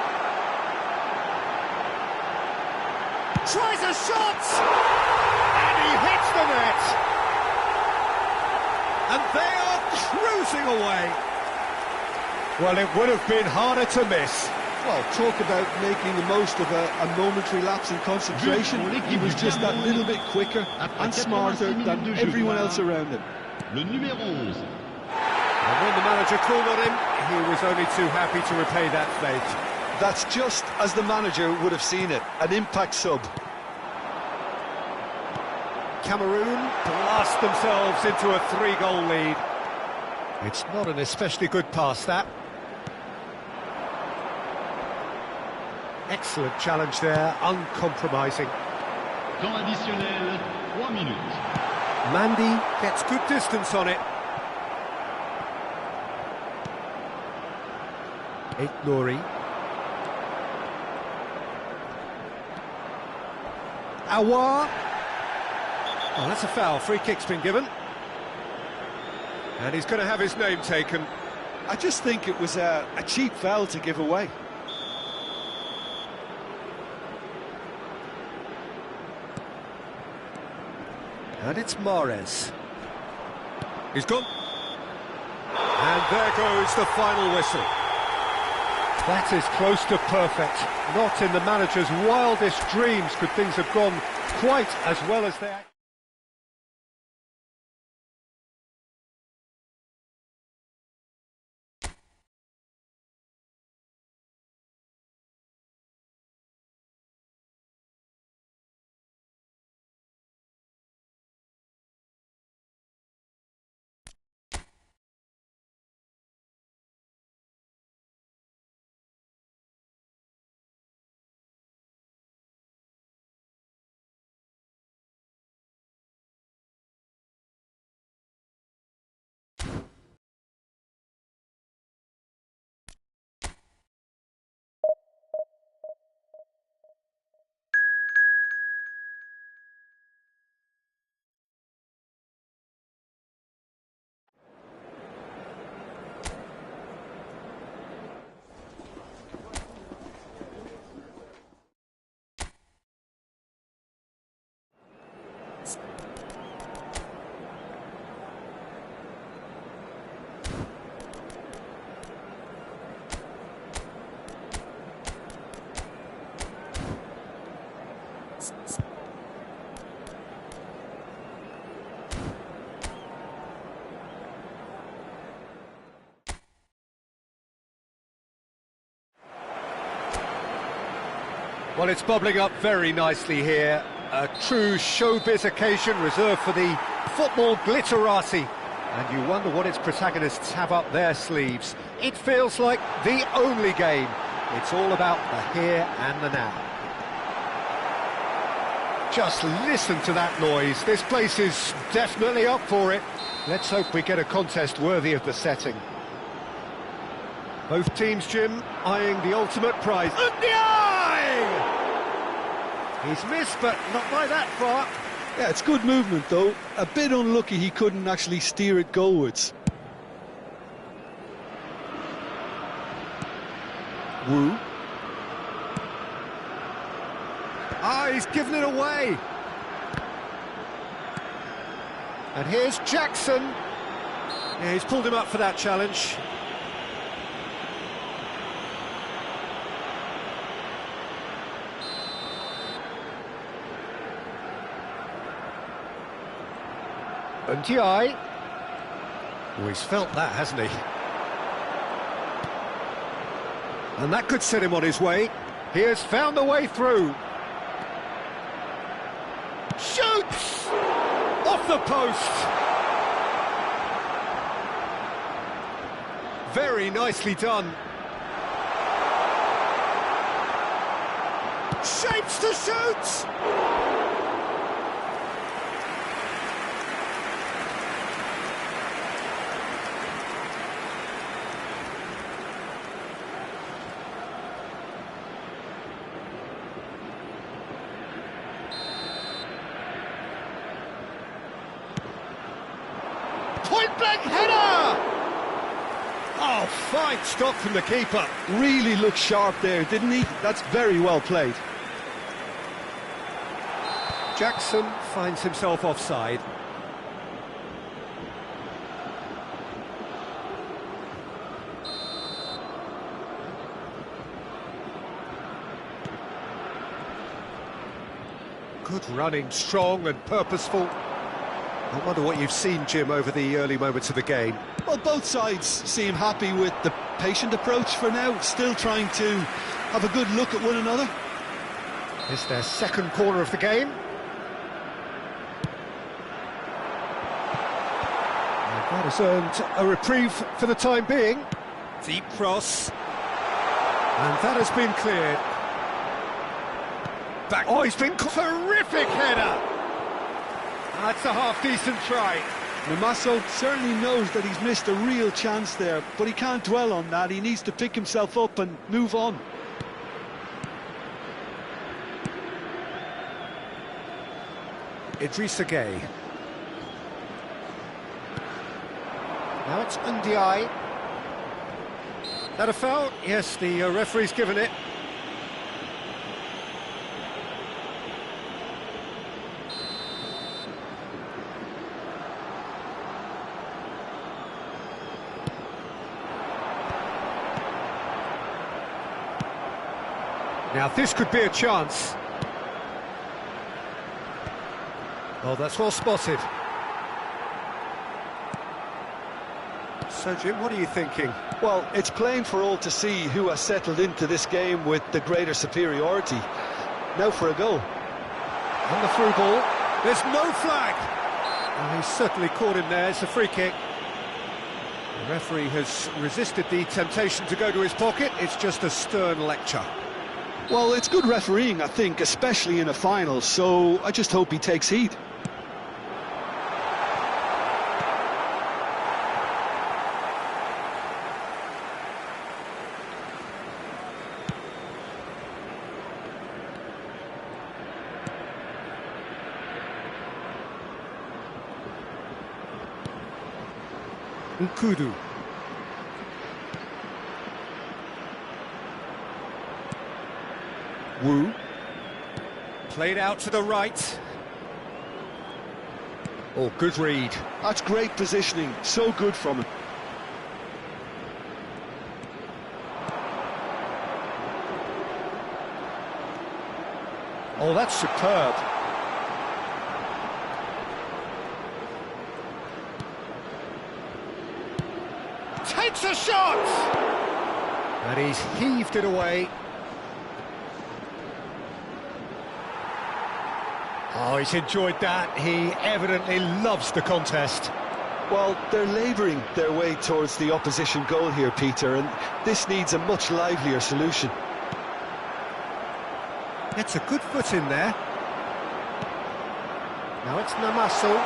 Tries a shot! And he hits the net! And they are cruising away. Well, it would have been harder to miss. Well, talk about making the most of a momentary lapse in concentration. He was just that little bit quicker and smarter than everyone else around him. And when the manager called on him, he was only too happy to repay that fate. That's just as the manager would have seen it, an impact sub. Cameroon blast themselves into a 3-goal lead. It's not an especially good pass, that. Excellent challenge there, uncompromising. Temps additionnel, 3 minutes. Mandy gets good distance on it. Nori. Aouar. Oh, that's a foul. Free kick's been given. And he's going to have his name taken. I just think it was a cheap foul to give away. And it's Mahrez. He's gone. And there goes the final whistle. That is close to perfect. Not in the manager's wildest dreams could things have gone quite as well as they... Well, it's bubbling up very nicely here. A true showbiz occasion reserved for the football glitterati. And you wonder what its protagonists have up their sleeves. It feels like the only game. It's all about the here and the now. Just listen to that noise. This place is definitely up for it. Let's hope we get a contest worthy of the setting. Both teams, Jim, eyeing the ultimate prize. And the eye! He's missed, but not by that far. Yeah, it's good movement though. A bit unlucky he couldn't actually steer it goalwards. Wu. Ah, he's given it away. And here's Jackson. Yeah, he's pulled him up for that challenge. And Diai. Oh, he's felt that, hasn't he? And that could set him on his way. He has found the way through. Shoots! Off the post! Very nicely done. Shapes to shoot! Point-blank header! Oh, fine stop from the keeper. Really looked sharp there, didn't he? That's very well played. Jackson finds himself offside. Good running, strong and purposeful. I wonder what you've seen, Jim, over the early moments of the game. Well, both sides seem happy with the patient approach for now, still trying to have a good look at one another. It's their second corner of the game. And that has earned a reprieve for the time being. Deep cross. And that has been cleared. Back. Oh, he's been terrific header. That's a half-decent try. Namaso certainly knows that he's missed a real chance there, but he can't dwell on that. He needs to pick himself up and move on. Idrissa Gueye. Now it's Ndiaye. That a foul? Yes, the referee's given it. Now this could be a chance. Oh, that's well spotted. So, Jim, what are you thinking? Well, it's plain for all to see who has settled into this game with the greater superiority. Now for a goal. On the through ball. There's no flag. Well, he's certainly caught him there. It's a free kick. The referee has resisted the temptation to go to his pocket. It's just a stern lecture. Well, it's good refereeing, I think, especially in a final, so I just hope he takes heed. Nkudu. Wu. Played out to the right. Oh, good read. That's great positioning, so good from him. Oh, that's superb. Takes a shot! And he's heaved it away. Oh, he's enjoyed that. He evidently loves the contest. Well, they're labouring their way towards the opposition goal here, Peter, and this needs a much livelier solution. Gets a good foot in there. Now it's Namaso.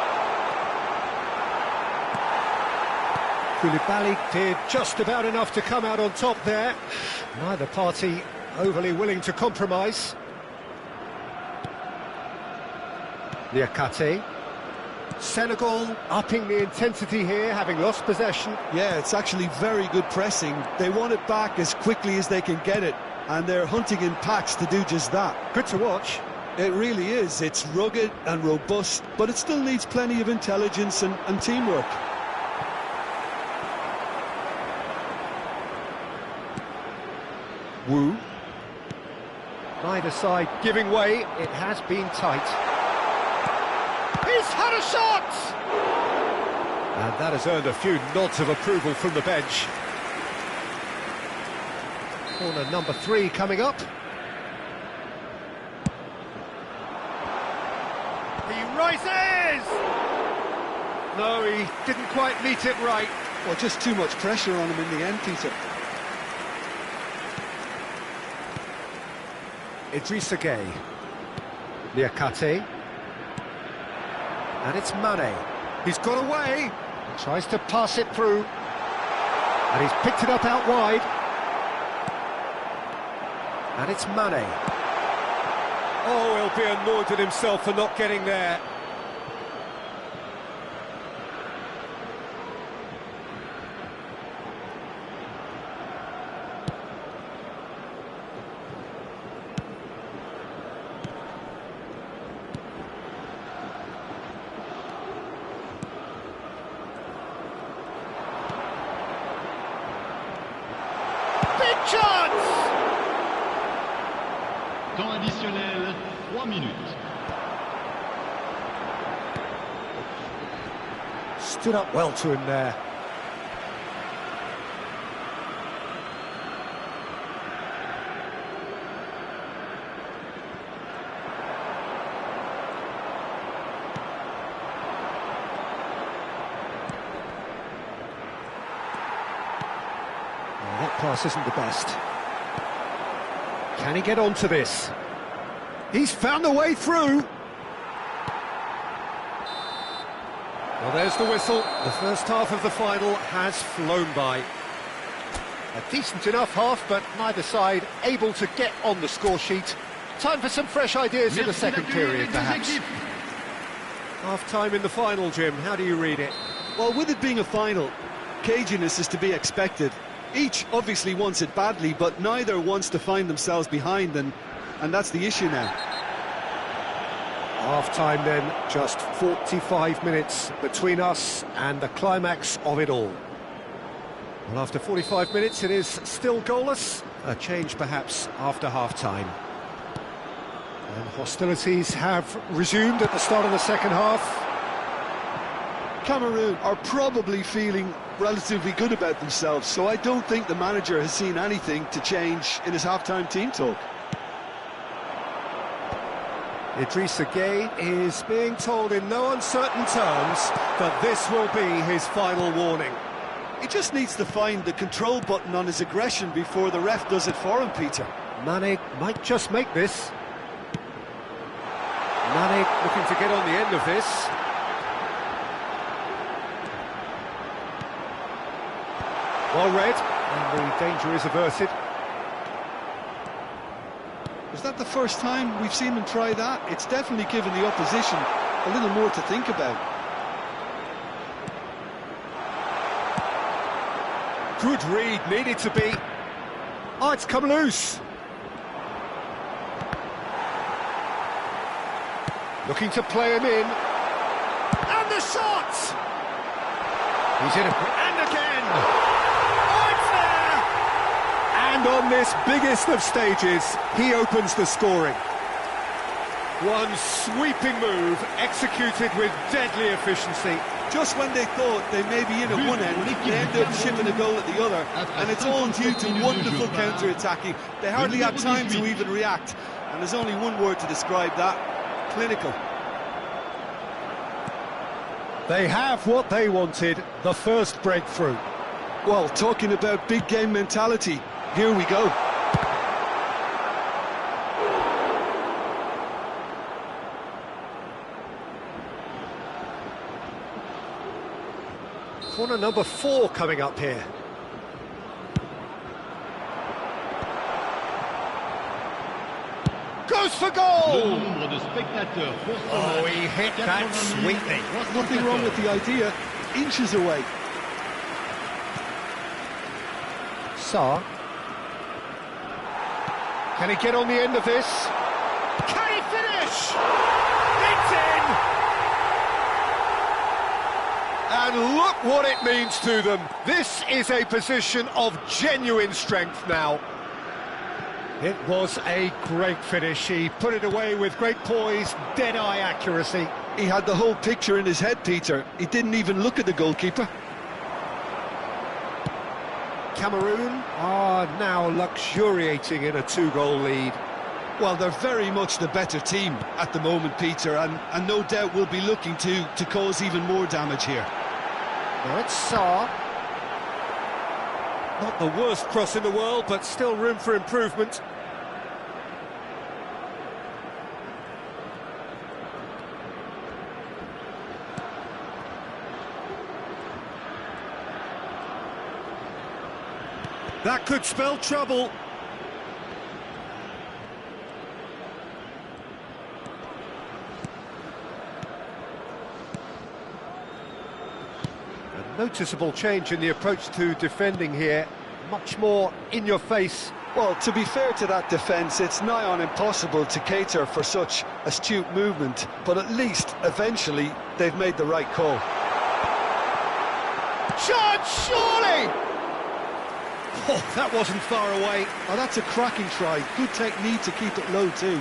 Koulibaly did just about enough to come out on top there. Neither party overly willing to compromise. Niakate. Senegal upping the intensity here, having lost possession. Yeah, it's actually very good pressing. They want it back as quickly as they can get it, and they're hunting in packs to do just that. Good to watch. It really is. It's rugged and robust, but it still needs plenty of intelligence and teamwork. Wu. Neither side giving way. It has been tight. He's had a shot! And that has earned a few nods of approval from the bench. Corner number 3 coming up. He rises! No, he didn't quite meet it right. Well, just too much pressure on him in the end, Peter. Idrissa Gueye. Niakate. And it's Mane. He's got away. Tries to pass it through. And he's picked it up out wide. And it's Mane. Oh, he'll be annoyed at himself for not getting there. Big chance! Temps additionnel, 3 minutes. Stood up well to him there. That pass isn't the best. Can he get onto this? He's found a way through. Well, there's the whistle. The first half of the final has flown by. A decent enough half, but neither side able to get on the score sheet. Time for some fresh ideas in the second period, perhaps. Half-time in the final, Jim. How do you read it? Well, with it being a final, caginess is to be expected. Each obviously wants it badly, but neither wants to find themselves behind, and that's the issue now. Half-time then, just 45 minutes between us and the climax of it all. Well, after 45 minutes, it is still goalless. A change, perhaps, after half-time. And hostilities have resumed at the start of the second half. Cameroon are probably feeling relatively good about themselves, so I don't think the manager has seen anything to change in his half-time team talk. Idrissa Gueye is being told in no uncertain terms that this will be his final warning. He just needs to find the control button on his aggression before the ref does it for him, Peter. Mane might just make this. Mane looking to get on the end of this. Well read, and the danger is averted. Is that the first time we've seen him try that? It's definitely given the opposition a little more to think about. Good read, needed to be. Oh, it's come loose. Looking to play him in. And the shot! He's in and again! Oh, it's there! And on this biggest of stages, he opens the scoring. One sweeping move, executed with deadly efficiency. Just when they thought they may be in at one end, they end up shipping a goal at the other, and it's all due to wonderful counter-attacking. They hardly had time to even react, and there's only one word to describe that: clinical. They have what they wanted, the first breakthrough. Well, talking about big game mentality, here we go. Corner number 4 coming up here. Goes for Le goal! nombre de spectateurs pour ce Oh, match, he hit that 90 sweetly. 314. Nothing wrong with the idea. Inches away. Sarr. Can he get on the end of this? Can he finish? It's in! And look what it means to them. This is a position of genuine strength now. It was a great finish. He put it away with great poise, dead-eye accuracy. He had the whole picture in his head, Peter. He didn't even look at the goalkeeper. Cameroon are now luxuriating in a two-goal lead. Well, they're very much the better team at the moment, Peter, and no doubt will be looking to cause even more damage here. Now it's Sarr. Not the worst cross in the world, but still room for improvement. That could spell trouble. A noticeable change in the approach to defending here. Much more in your face. Well, to be fair to that defence, it's nigh on impossible to cater for such astute movement, but at least, eventually, they've made the right call. Shot, surely! Oh, that wasn't far away. Oh, that's a cracking try. Good technique to keep it low, too.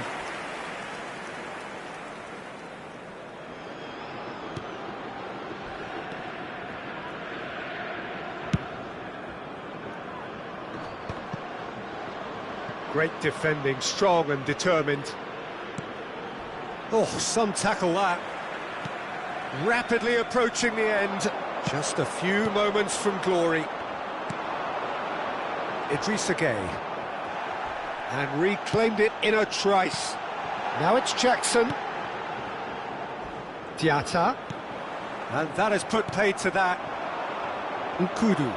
Great defending, strong and determined. Oh, some tackle that. Rapidly approaching the end. Just a few moments from glory. Idrissa Gueye. And reclaimed it in a trice. Now it's Jackson. Diatta. And that has put paid to that. Nkudu.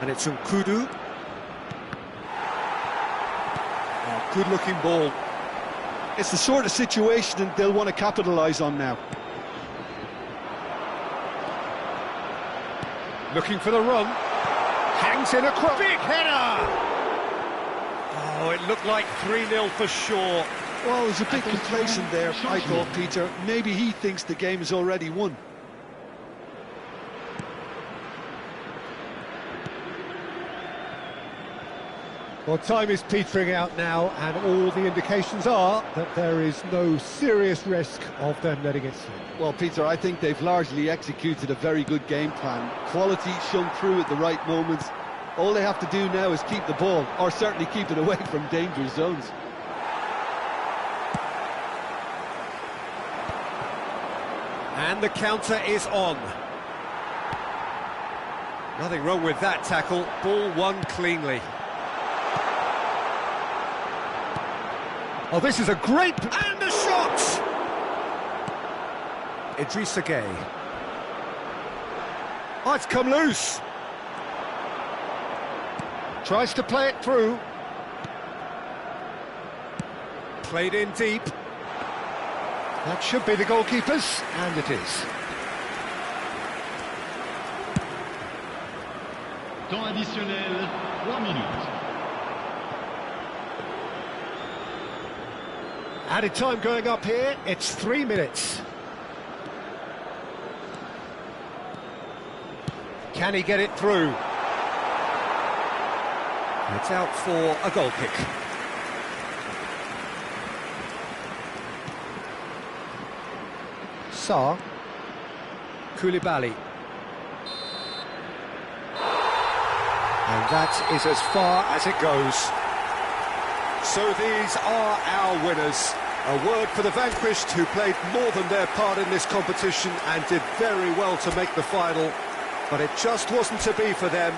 And it's Nkudu. Oh, good-looking ball. It's the sort of situation they'll want to capitalise on now. Looking for the run. Hangs in a cross. Big header! Oh, it looked like 3-0 for sure. Well, there's a bit complacent there, I thought, Peter. Maybe he thinks the game is already won. Well, time is petering out now, and all the indications are that there is no serious risk of them letting it slip. Well, Peter, I think they've largely executed a very good game plan. Quality shone through at the right moments. All they have to do now is keep the ball, or certainly keep it away from dangerous zones. And the counter is on. Nothing wrong with that tackle. Ball won cleanly. Oh, this is a great... And a shot! Idrissa Gueye. Oh, it's come loose. Tries to play it through. Played in deep. That should be the goalkeeper's, and it is. Temps additionnel, 3 minutes. Added time going up here, it's 3 minutes. Can he get it through? It's out for a goal kick. Sarr. Koulibaly. And that is as far as it goes. So these are our winners. A word for the vanquished, who played more than their part in this competition and did very well to make the final. But it just wasn't to be for them.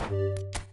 Esports.